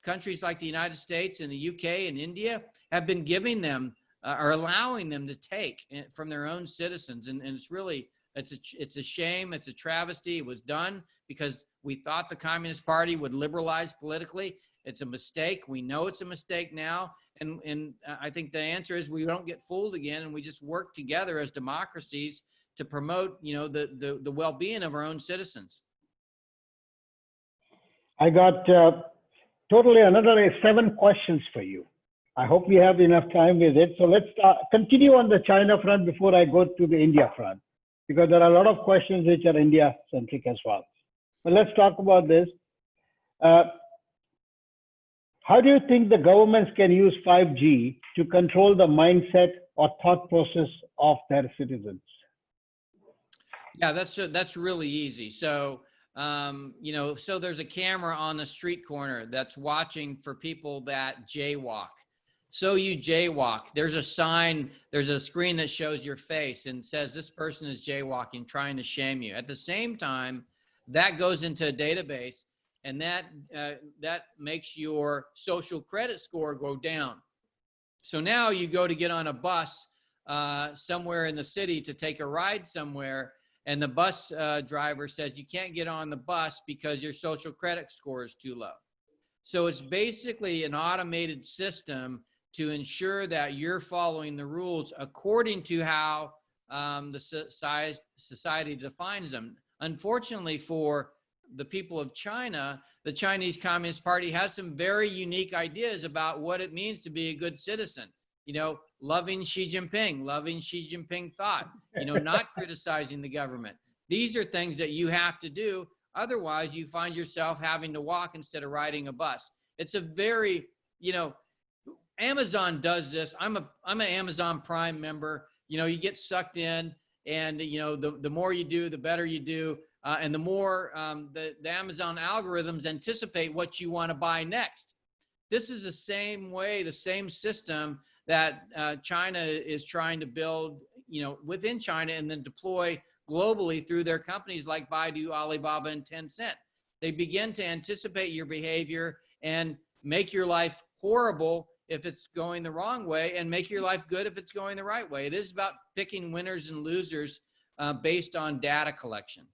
countries like the United States and the UK and India have been giving them or allowing them to take from their own citizens. And it's really It's a shame. It's a travesty. It was done because we thought the Communist Party would liberalize politically. It's a mistake. We know it's a mistake now. And I think the answer is we don't get fooled again, and we just work together as democracies to promote, the well-being of our own citizens. I got totally another 7 questions for you. I hope we have enough time with it. So let's continue on the China front before I go to the India front, because there are a lot of questions which are India-centric as well. But let's talk about this. How do you think the governments can use 5G to control the mindset or thought process of their citizens? Yeah, that's really easy. So, so there's a camera on the street corner that's watching for people that jaywalk. So you jaywalk. There's a sign, there's a screen that shows your face and says this person is jaywalking, trying to shame you. At the same time, that goes into a database, and that makes your social credit score go down. So now you go to get on a bus somewhere in the city to take a ride somewhere, and the bus driver says you can't get on the bus because your social credit score is too low. So it's basically an automated system to ensure that you're following the rules according to how the society defines them. Unfortunately for the people of China, the Chinese Communist Party has some very unique ideas about what it means to be a good citizen. Loving Xi Jinping thought, not criticizing the government. These are things that you have to do. Otherwise, you find yourself having to walk instead of riding a bus. It's a very, Amazon does this. I'm an Amazon Prime member. You get sucked in, and the more you do, the better you do, and the more the Amazon algorithms anticipate what you want to buy next. This is the same way, the same system that China is trying to build, within China and then deploy globally through their companies like Baidu, Alibaba, and Tencent. They begin to anticipate your behavior and make your life horrible if it's going the wrong way, and make your life good if it's going the right way. It is about picking winners and losers based on data collection.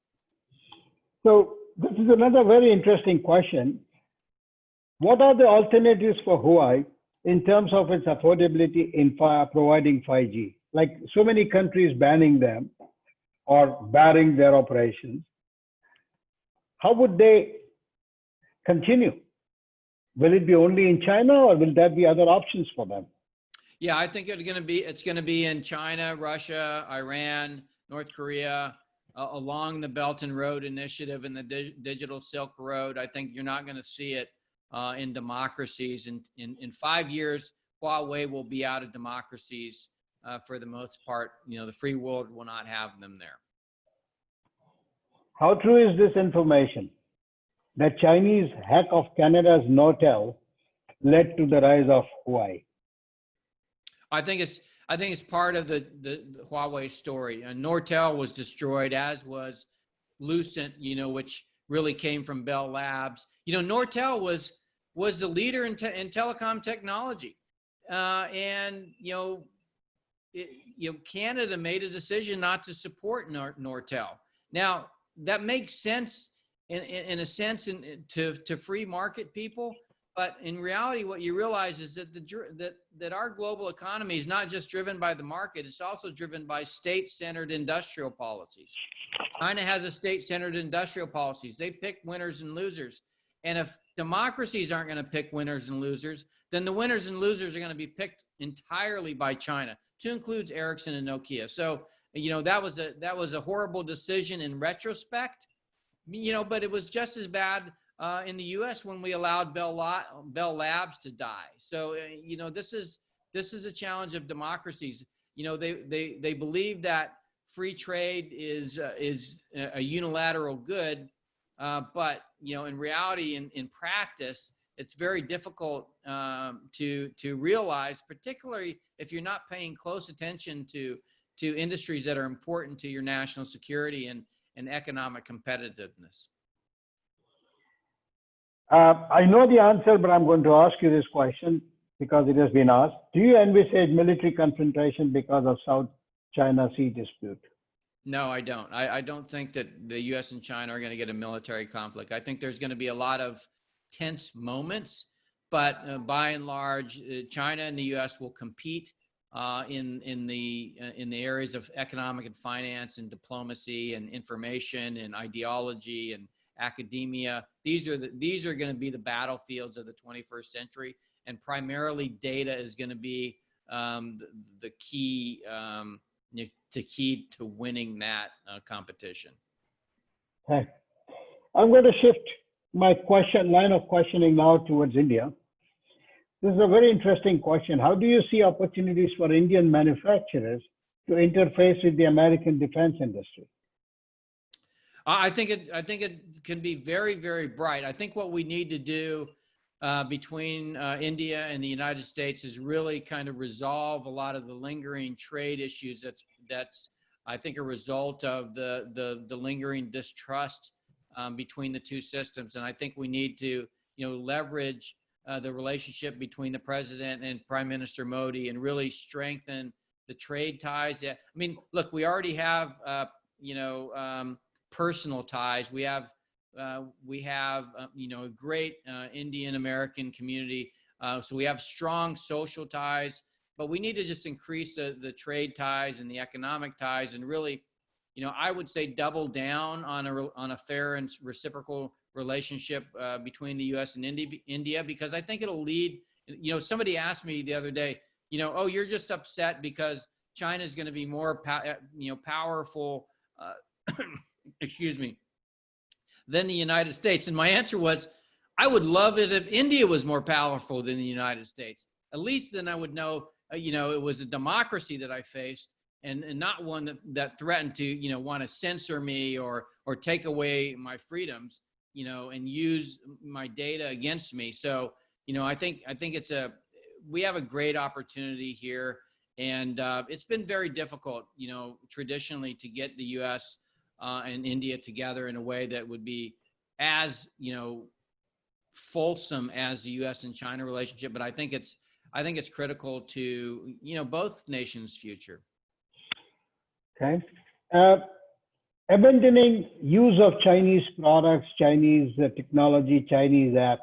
So this is another very interesting question. What are the alternatives for Huawei in terms of its affordability in providing 5G? Like so many countries banning them or barring their operations. How would they continue? Will it be only in China, or will there be other options for them? Yeah, I think it's going to be in China, Russia, Iran, North Korea, along the Belt and Road Initiative and the Digital Silk Road. I think you're not going to see it in democracies. In 5 years, Huawei will be out of democracies for the most part. The free world will not have them there. How true is this information that Chinese hack of Canada's Nortel led to the rise of Huawei? I think it's part of the Huawei story. Nortel was destroyed, as was Lucent, which really came from Bell Labs. Nortel was the leader in telecom technology, and Canada made a decision not to support Nortel. Now that makes sense in a sense to free market people. But in reality, what you realize is that that our global economy is not just driven by the market; it's also driven by state-centered industrial policies. China has a state-centered industrial policies. They pick winners and losers, and if democracies aren't going to pick winners and losers, then the winners and losers are going to be picked entirely by China, to include Ericsson and Nokia. So that was a horrible decision in retrospect, but it was just as bad in the U.S. when we allowed Bell Labs to die. So this is a challenge of democracies. They believe that free trade is a unilateral good, but in reality, in practice, it's very difficult to realize, particularly if you're not paying close attention to industries that are important to your national security and economic competitiveness. I know the answer, but I'm going to ask you this question because it has been asked. Do you envisage military confrontation because of South China Sea dispute? No, I don't. I don't think that the U.S. and China are going to get a military conflict. I think there's going to be a lot of tense moments, but by and large, China and the U.S. will compete in the areas of economic and finance and diplomacy and information and ideology and academia. These are going to be the battlefields of the 21st century, and primarily data is going to be the key. The key to winning that competition. Okay. I'm going to shift my line of questioning now towards India. This is a very interesting question. How do you see opportunities for Indian manufacturers to interface with the American defense industry? I think it can be very, very bright. I think what we need to do between India and the United States is really kind of resolve a lot of the lingering trade issues that's I think a result of the lingering distrust between the two systems. And I think we need to leverage the relationship between the president and Prime Minister Modi and really strengthen the trade ties. I mean, look, we already have personal ties. We have a great Indian American community. So we have strong social ties, but we need to just increase the trade ties and the economic ties, and really, I would say double down on a fair and reciprocal relationship between the U.S. and India, because I think it'll lead. Somebody asked me the other day, oh, you're just upset because China is going to be more powerful. Excuse me, than the United States. And my answer was, I would love it if India was more powerful than the United States. At least then I would know, it was a democracy that I faced, and not one that threatened to, want to censor me or take away my freedoms, and use my data against me. So, I think we have a great opportunity here, and it's been very difficult, traditionally to get the U.S. And India together in a way that would be as fulsome as the U.S. and China relationship. But I think it's critical to both nations' future. Okay. Abandoning use of Chinese products, Chinese technology, Chinese apps.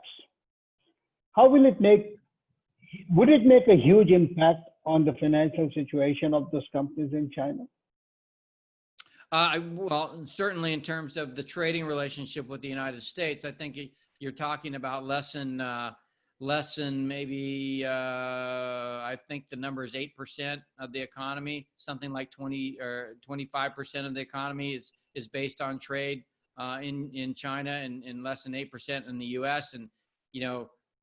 Would it make a huge impact on the financial situation of those companies in China? Well, certainly in terms of the trading relationship with the United States, I think you're talking about less than maybe, I think the number is 8% of the economy, something like 20 or 25% of the economy is based on trade in China, and less than 8% in the US. And,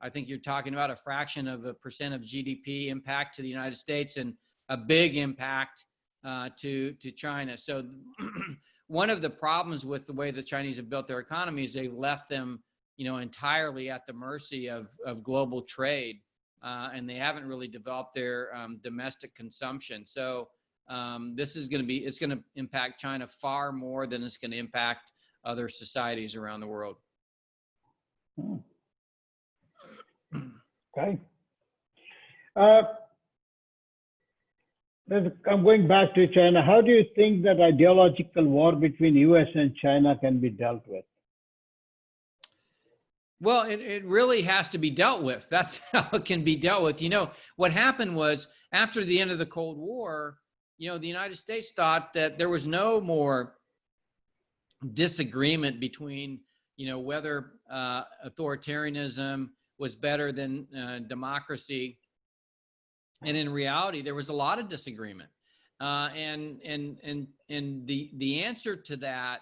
I think you're talking about a fraction of a percent of GDP impact to the United States, and a big impact to China. So one of the problems with the way the Chinese have built their economy is they've left them, entirely at the mercy of global trade, and they haven't really developed their domestic consumption. So it's going to impact China far more than it's going to impact other societies around the world. Okay. I'm going back to China. How do you think that ideological war between US and China can be dealt with? Well, it really has to be dealt with. That's how it can be dealt with. What happened was, after the end of the Cold War, the United States thought that there was no more disagreement between, whether authoritarianism was better than democracy. And in reality, there was a lot of disagreement. And the answer to that,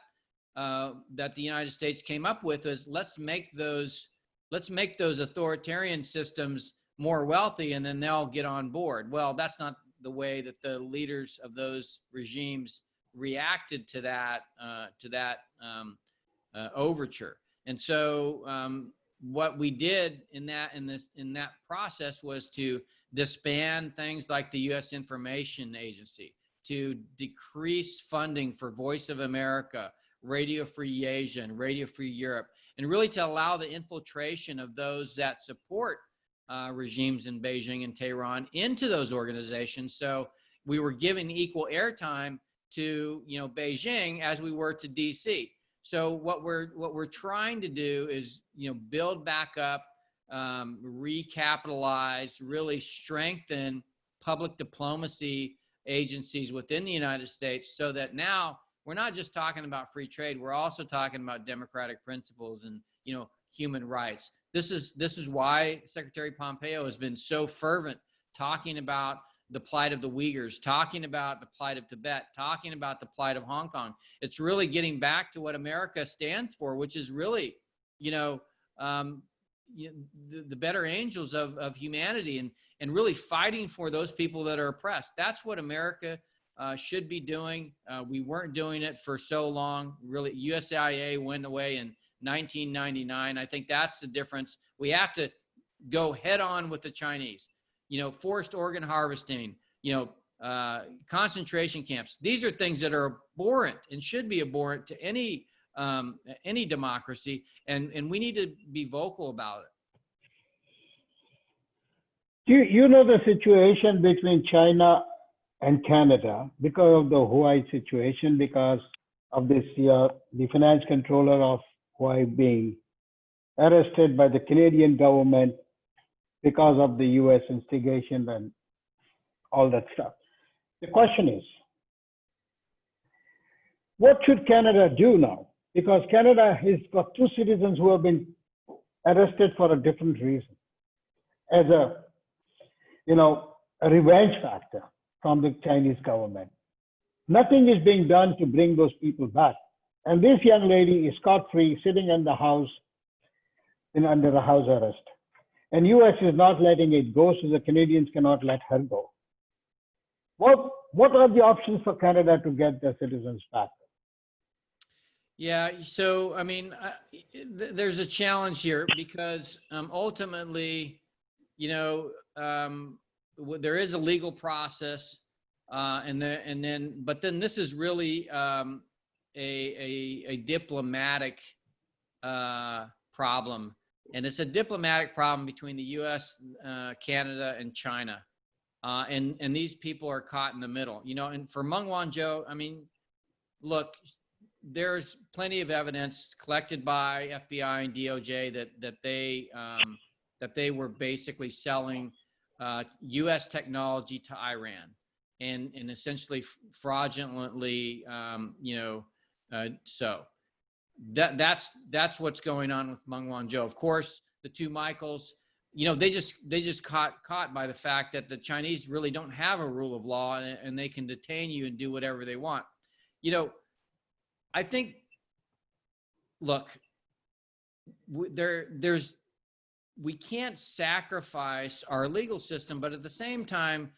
that the United States came up with is, let's make those authoritarian systems more wealthy, and then they'll get on board. Well, that's not the way that the leaders of those regimes reacted to that overture. And so what we did in that process was to disband things like the U.S. Information Agency, to decrease funding for Voice of America, Radio Free Asia, and Radio Free Europe, and really to allow the infiltration of those that support regimes in Beijing and Tehran into those organizations. So we were giving equal airtime to, you know, Beijing as we were to DC. So what we're trying to do is, you know, build back up, recapitalize, really strengthen public diplomacy agencies within the United States, so that now we're not just talking about free trade, we're also talking about democratic principles and, you know, human rights. This is why Secretary Pompeo has been so fervent talking about the plight of the Uyghurs, talking about the plight of Tibet, talking about the plight of Hong Kong. It's really getting back to what America stands for, which is really, you know, the better angels of humanity, and really fighting for those people that are oppressed. That's what America should be doing. We weren't doing it for so long. Really, USAF went away in 1999. I think that's the difference. We have to go head on with the Chinese. You know, forced organ harvesting, you know, concentration camps. These are things that are abhorrent and should be abhorrent to any democracy, and we need to be vocal about it. You know the situation between China and Canada because of the Hawaii situation, because of this the finance controller of Hawaii being arrested by the Canadian government because of the US instigation and all that stuff. The question is, what should Canada do now? Because Canada has got 2 citizens who have been arrested for a different reason, as a, you know, a revenge factor from the Chinese government. Nothing is being done to bring those people back. And this young lady is scot-free, sitting in the house, under a house arrest. And US is not letting it go, so the Canadians cannot let her go. What are the options for Canada to get their citizens back? Yeah, so I mean, there's a challenge here because ultimately, you know, there is a legal process, but then this is really a diplomatic problem. And it's a diplomatic problem between the U.S., Canada, and China. And these people are caught in the middle, you know, and for Meng Wanzhou, I mean, look, there's plenty of evidence collected by FBI and DOJ that they were basically selling U.S. technology to Iran and essentially fraudulently, you know, so. That's what's going on with Meng Wanzhou. Of course, the 2 Michaels, you know, they just caught by the fact that the Chinese really don't have a rule of law, and they can detain you and do whatever they want. You know, I think, look, we can't sacrifice our legal system, but at the same time,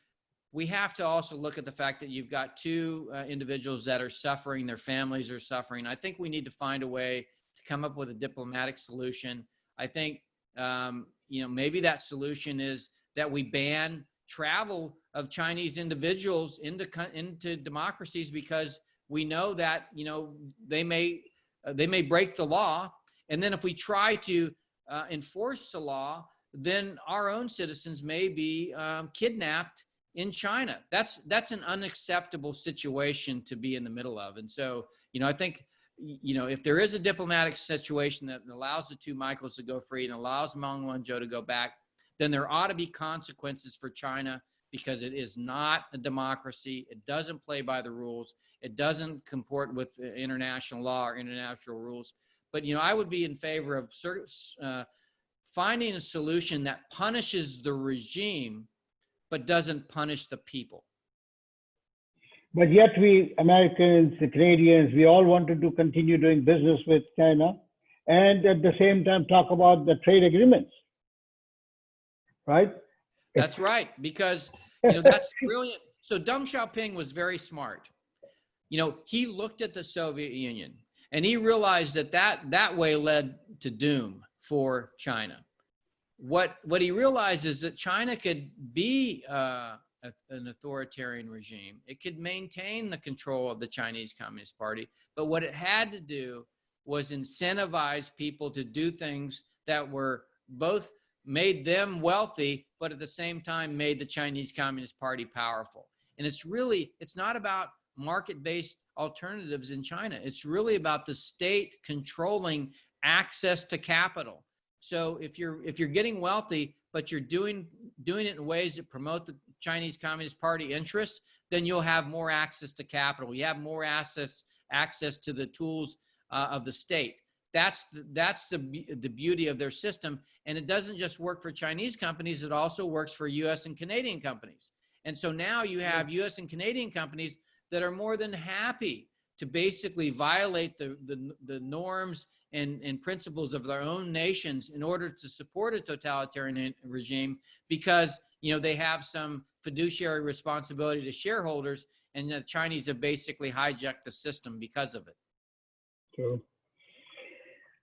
we have to also look at the fact that you've got 2 individuals that are suffering, their families are suffering. I think we need to find a way to come up with a diplomatic solution. I think, you know, maybe that solution is that we ban travel of Chinese individuals into democracies, because we know that, you know, they may break the law. And then if we try to enforce the law, then our own citizens may be kidnapped in China. That's an unacceptable situation to be in the middle of. And so, you know, I think, you know, if there is a diplomatic situation that allows the 2 Michaels to go free and allows Meng Wanzhou to go back, then there ought to be consequences for China, because it is not a democracy. It doesn't play by the rules. It doesn't comport with international law or international rules. But, you know, I would be in favor of finding a solution that punishes the regime but doesn't punish the people. But yet we Americans, the Canadians, we all wanted to continue doing business with China, and at the same time talk about the trade agreements, right? That's right, because, you know, that's brilliant. So Deng Xiaoping was very smart. You know, he looked at the Soviet Union and he realized that way led to doom for China. What he realized is that China could be an authoritarian regime. It could maintain the control of the Chinese Communist Party, but what it had to do was incentivize people to do things that were both made them wealthy, but at the same time made the Chinese Communist Party powerful. And it's not about market-based alternatives in China. It's really about the state controlling access to capital. So if you're getting wealthy, but you're doing it in ways that promote the Chinese Communist Party interests, then you'll have more access to capital. You have more access to the tools of the state. That's the beauty of their system. And it doesn't just work for Chinese companies, it also works for US and Canadian companies. And so now you have US and Canadian companies that are more than happy to basically violate the norms and principles of their own nations in order to support a totalitarian regime, because they have some fiduciary responsibility to shareholders, and the Chinese have basically hijacked the system because of it. True.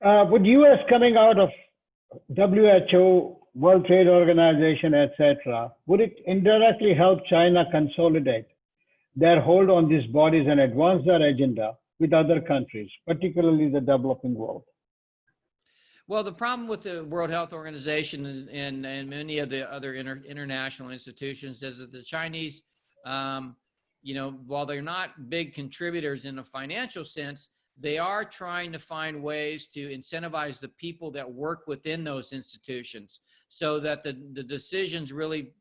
Would U.S. coming out of WHO, World Trade Organization, etc., would it indirectly help China consolidate their hold on these bodies and advance their agenda with other countries, particularly the developing world? Well, the problem with the World Health Organization and many of the other international institutions is that the Chinese, while they're not big contributors in a financial sense, they are trying to find ways to incentivize the people that work within those institutions so that the decisions really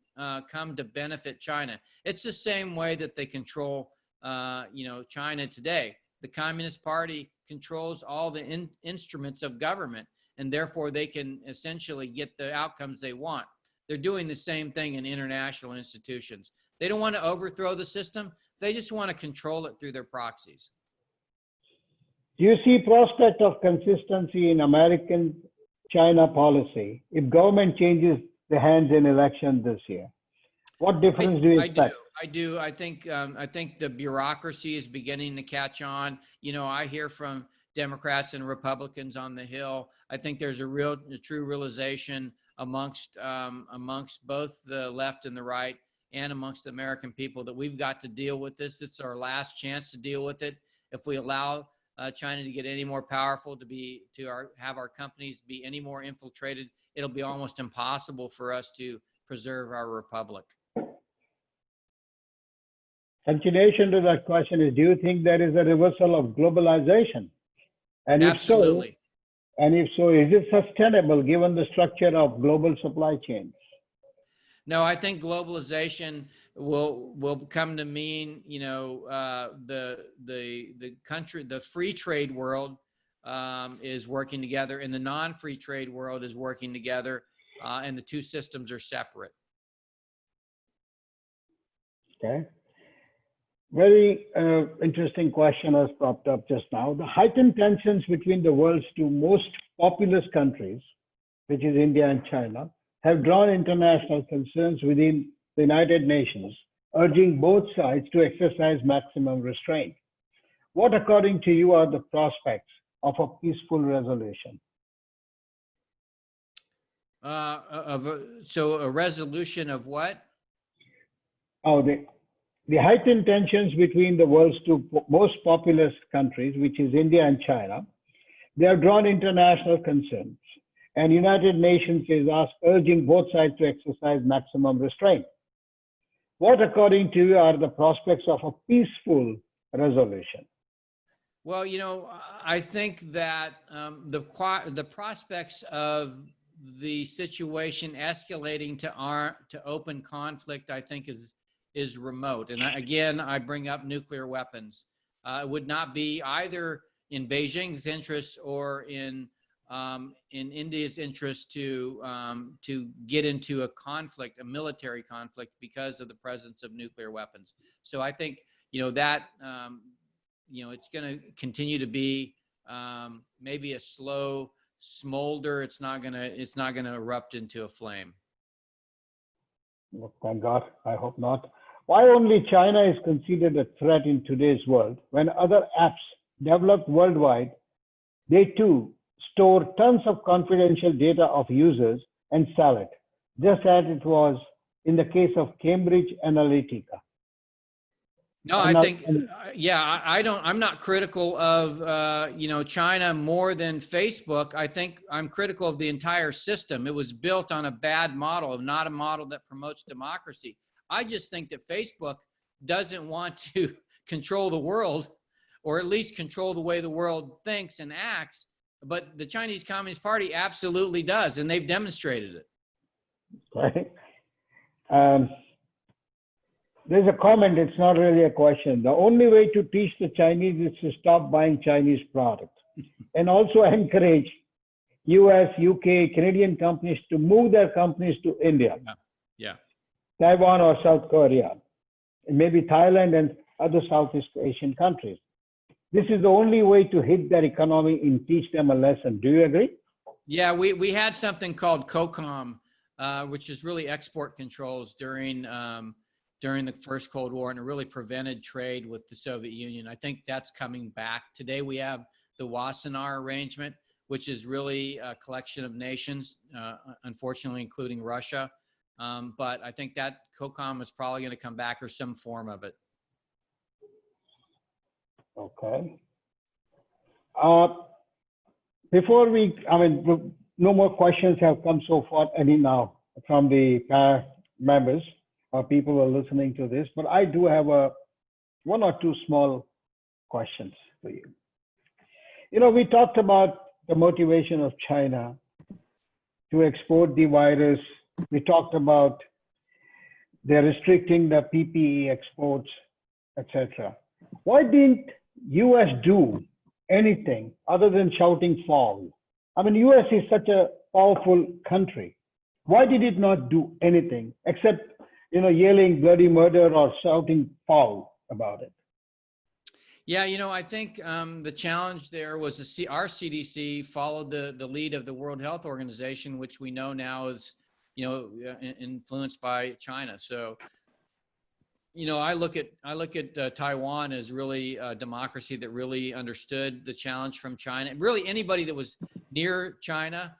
come to benefit China. It's the same way that they control, China today. The Communist Party controls all the instruments of government, and therefore they can essentially get the outcomes they want. They're doing the same thing in international institutions. They don't want to overthrow the system. They just want to control it through their proxies. Do you see prospect of consistency in American China policy if government changes the hands in election this year? What difference do you expect? I do. I think the bureaucracy is beginning to catch on. I hear from Democrats and Republicans on the Hill. I think there's a true realization amongst both the left and the right, and amongst the American people, that we've got to deal with this. It's our last chance to deal with it. If we allow China to get any more powerful, have our companies be any more infiltrated, it'll be almost impossible for us to preserve our republic. Continuation to that question is, do you think there is a reversal of globalization? And Absolutely. If so, is it sustainable given the structure of global supply chains? No, I think globalization will come to mean, the free trade world is working together, and the non-free trade world is working together, and the two systems are separate. Okay. Very interesting question has popped up just now. The heightened tensions between the world's two most populous countries, which is India and China, have drawn international concerns within the United Nations, urging both sides to exercise maximum restraint. What, according to you, are the prospects of a peaceful resolution? So a resolution of what? Oh, the heightened tensions between the world's two most populous countries, which is India and China, they have drawn international concerns, and United Nations is urging both sides to exercise maximum restraint. What, according to you, are the prospects of a peaceful resolution? Well, I think that the prospects of the situation escalating to open conflict, I think, is remote. And I bring up nuclear weapons. It would not be either in Beijing's interest or in India's interest to get into a conflict, a military conflict, because of the presence of nuclear weapons. So I think that it's going to continue to be maybe a slow smolder. It's not going to erupt into a flame. Well, thank God. I hope not. Why only China is considered a threat in today's world when other apps developed worldwide, they too store tons of confidential data of users and sell it, just as it was in the case of Cambridge Analytica? No, I think, I'm not critical of, China more than Facebook. I think I'm critical of the entire system. It was built on a bad model, not a model that promotes democracy. I just think that Facebook doesn't want to control the world, or at least control the way the world thinks and acts. But the Chinese Communist Party absolutely does, and they've demonstrated it. Right. There's a comment, it's not really a question. The only way to teach the Chinese is to stop buying Chinese products and also encourage US, UK, Canadian companies to move their companies to India, Yeah. Taiwan or South Korea, and maybe Thailand and other Southeast Asian countries. This is the only way to hit their economy and teach them a lesson. Do you agree? Yeah, we had something called COCOM, which is really export controls during the first Cold War, and it really prevented trade with the Soviet Union. I think that's coming back. Today we have the Wassenaar arrangement, which is really a collection of nations, unfortunately including Russia. But I think that COCOM is probably going to come back, or some form of it. Okay. Before no more questions have come so far now from the members or people who are listening to this, but I do have one or two small questions for you. You know, we talked about the motivation of China to export the virus. We talked about they're restricting the PPE exports, etc. Why didn't US do anything other than shouting foul? I mean, US is such a powerful country. Why did it not do anything except, you know, yelling bloody murder or shouting foul about it? Yeah, you know, I think the challenge there was our CDC followed the lead of the World Health Organization, which we know now is, you know, influenced by China. So, you know, I look at Taiwan as really a democracy that really understood the challenge from China. And really, anybody that was near China,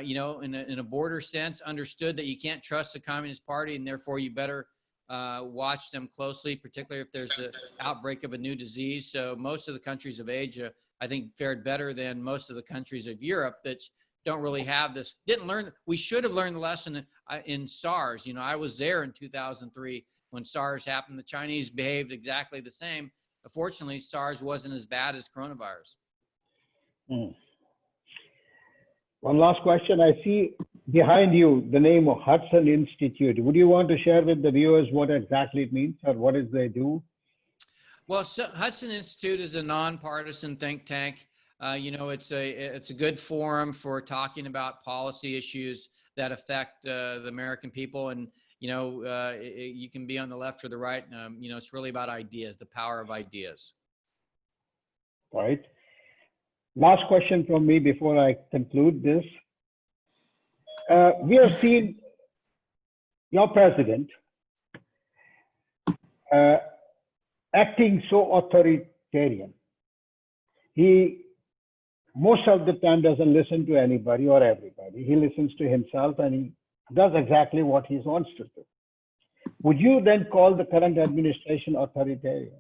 you know, in a border sense, understood that you can't trust the Communist Party, and therefore you better watch them closely, particularly if there's an outbreak of a new disease. So most of the countries of Asia, I think, fared better than most of the countries of Europe that don't really have this. We should have learned the lesson in SARS. You know, I was there in 2003 when SARS happened. The Chinese behaved exactly the same. Unfortunately, SARS wasn't as bad as coronavirus. One last question. I see behind you the name of Hudson Institute. Would you want to share with the viewers what exactly it means, or what does they do? Well, so Hudson Institute is a nonpartisan think tank. You know, it's a good forum for talking about policy issues that affect the American people. And, you know, you can be on the left or the right. You know, it's really about ideas, the power of ideas. All right. Last question from me before I conclude this. We have seen your president acting so authoritarian. He most of the time doesn't listen to anybody or everybody. He listens to himself, and he does exactly what he wants to do. Would you then call the current administration authoritarian?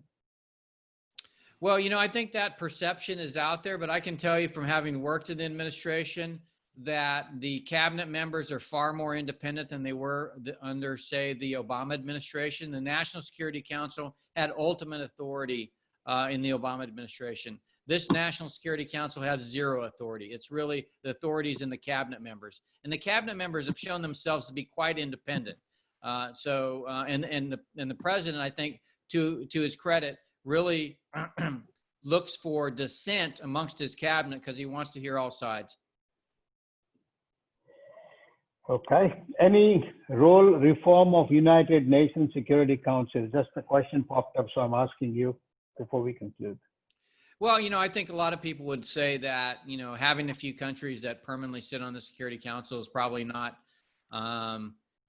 Well, you know, I think that perception is out there, but I can tell you from having worked in the administration that the cabinet members are far more independent than they were under, say, the Obama administration. The National Security Council had ultimate authority in the Obama administration. This National Security Council has zero authority. It's really the authorities in the cabinet members. And the cabinet members have shown themselves to be quite independent. And the president, I think, to his credit, really looks for dissent amongst his cabinet because he wants to hear all sides. Okay. Any role reform of United Nations Security Council? Just a question popped up, so I'm asking you before we conclude. Well, you know, I think a lot of people would say that, you know, having a few countries that permanently sit on the Security Council is probably not,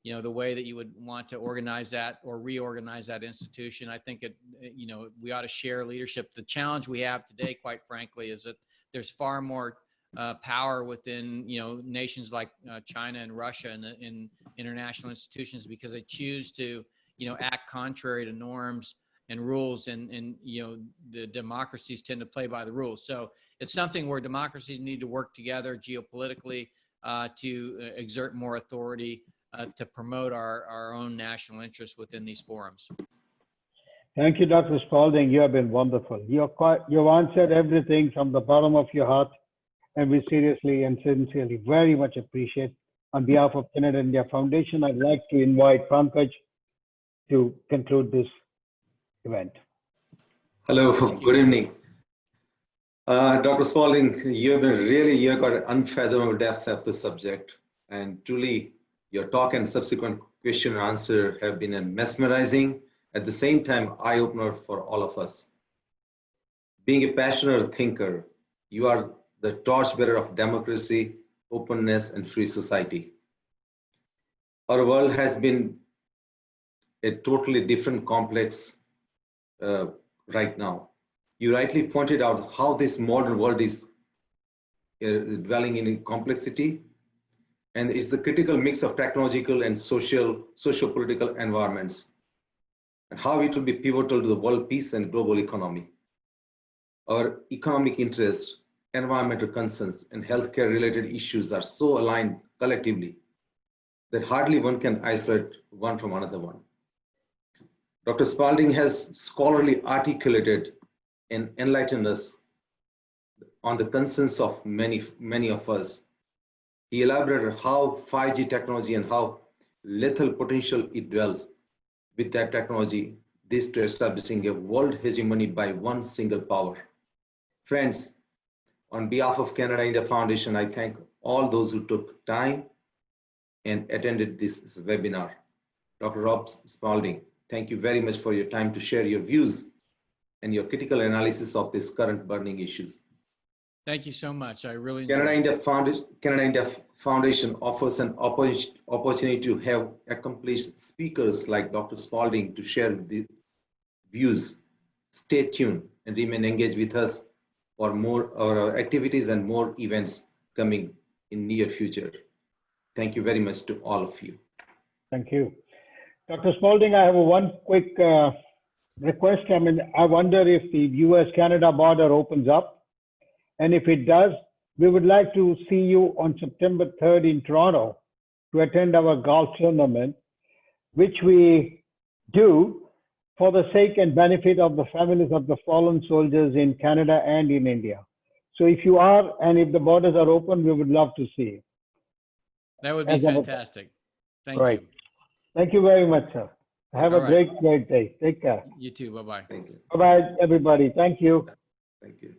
you know, the way that you would want to organize that or reorganize that institution. I think you know, we ought to share leadership. The challenge we have today, quite frankly, is that there's far more power within, you know, nations like China and Russia and in international institutions because they choose to, you know, act contrary to norms and rules, and you know, the democracies tend to play by the rules. So it's something where democracies need to work together geopolitically to exert more authority to promote our own national interests within these forums. Thank you, Dr. Spalding. You have been wonderful. You've answered everything from the bottom of your heart, and we seriously and sincerely very much appreciate. On behalf of Canada India Foundation, I'd like to invite Pankaj to conclude this event. Hello, Thank you. good evening. Dr. Spalding, you've got an unfathomable depth of the subject, and truly your talk and subsequent question and answer have been a mesmerizing, at the same time, eye-opener for all of us. Being a passionate thinker, you are the torchbearer of democracy, openness, and free society. Our world has been a totally different complex right now. You rightly pointed out how this modern world is dwelling in complexity, and it's a critical mix of technological and socio-political environments, and how it will be pivotal to the world peace and global economy. Our economic interests, environmental concerns, and healthcare related issues are so aligned collectively that hardly one can isolate one from another one. Dr. Spalding has scholarly articulated and enlightened us on the concerns of many of us. He elaborated how 5G technology and how lethal potential it dwells with that technology, this to establishing a world hegemony by one single power. Friends, on behalf of Canada India Foundation, I thank all those who took time and attended this webinar. Dr. Rob Spalding, thank you very much for your time to share your views and your critical analysis of these current burning issues. Thank you so much. I really Canada enjoyed it. India Foundation offers an opportunity to have accomplished speakers like Dr. Spalding to share the views. Stay tuned and remain engaged with us for more our activities and more events coming in near future. Thank you very much to all of you. Thank you. Dr. Spalding, I have one quick request. I wonder if the US-Canada border opens up, and if it does, we would like to see you on September 3rd in Toronto to attend our golf tournament, which we do for the sake and benefit of the families of the fallen soldiers in Canada and in India. So if you are, and if the borders are open, we would love to see you. That would be fantastic. Thank Right. you. Thank you very much, sir. Have a great day. Take care. You too. Bye-bye. Thank you. Bye-bye, everybody. Thank you. Thank you.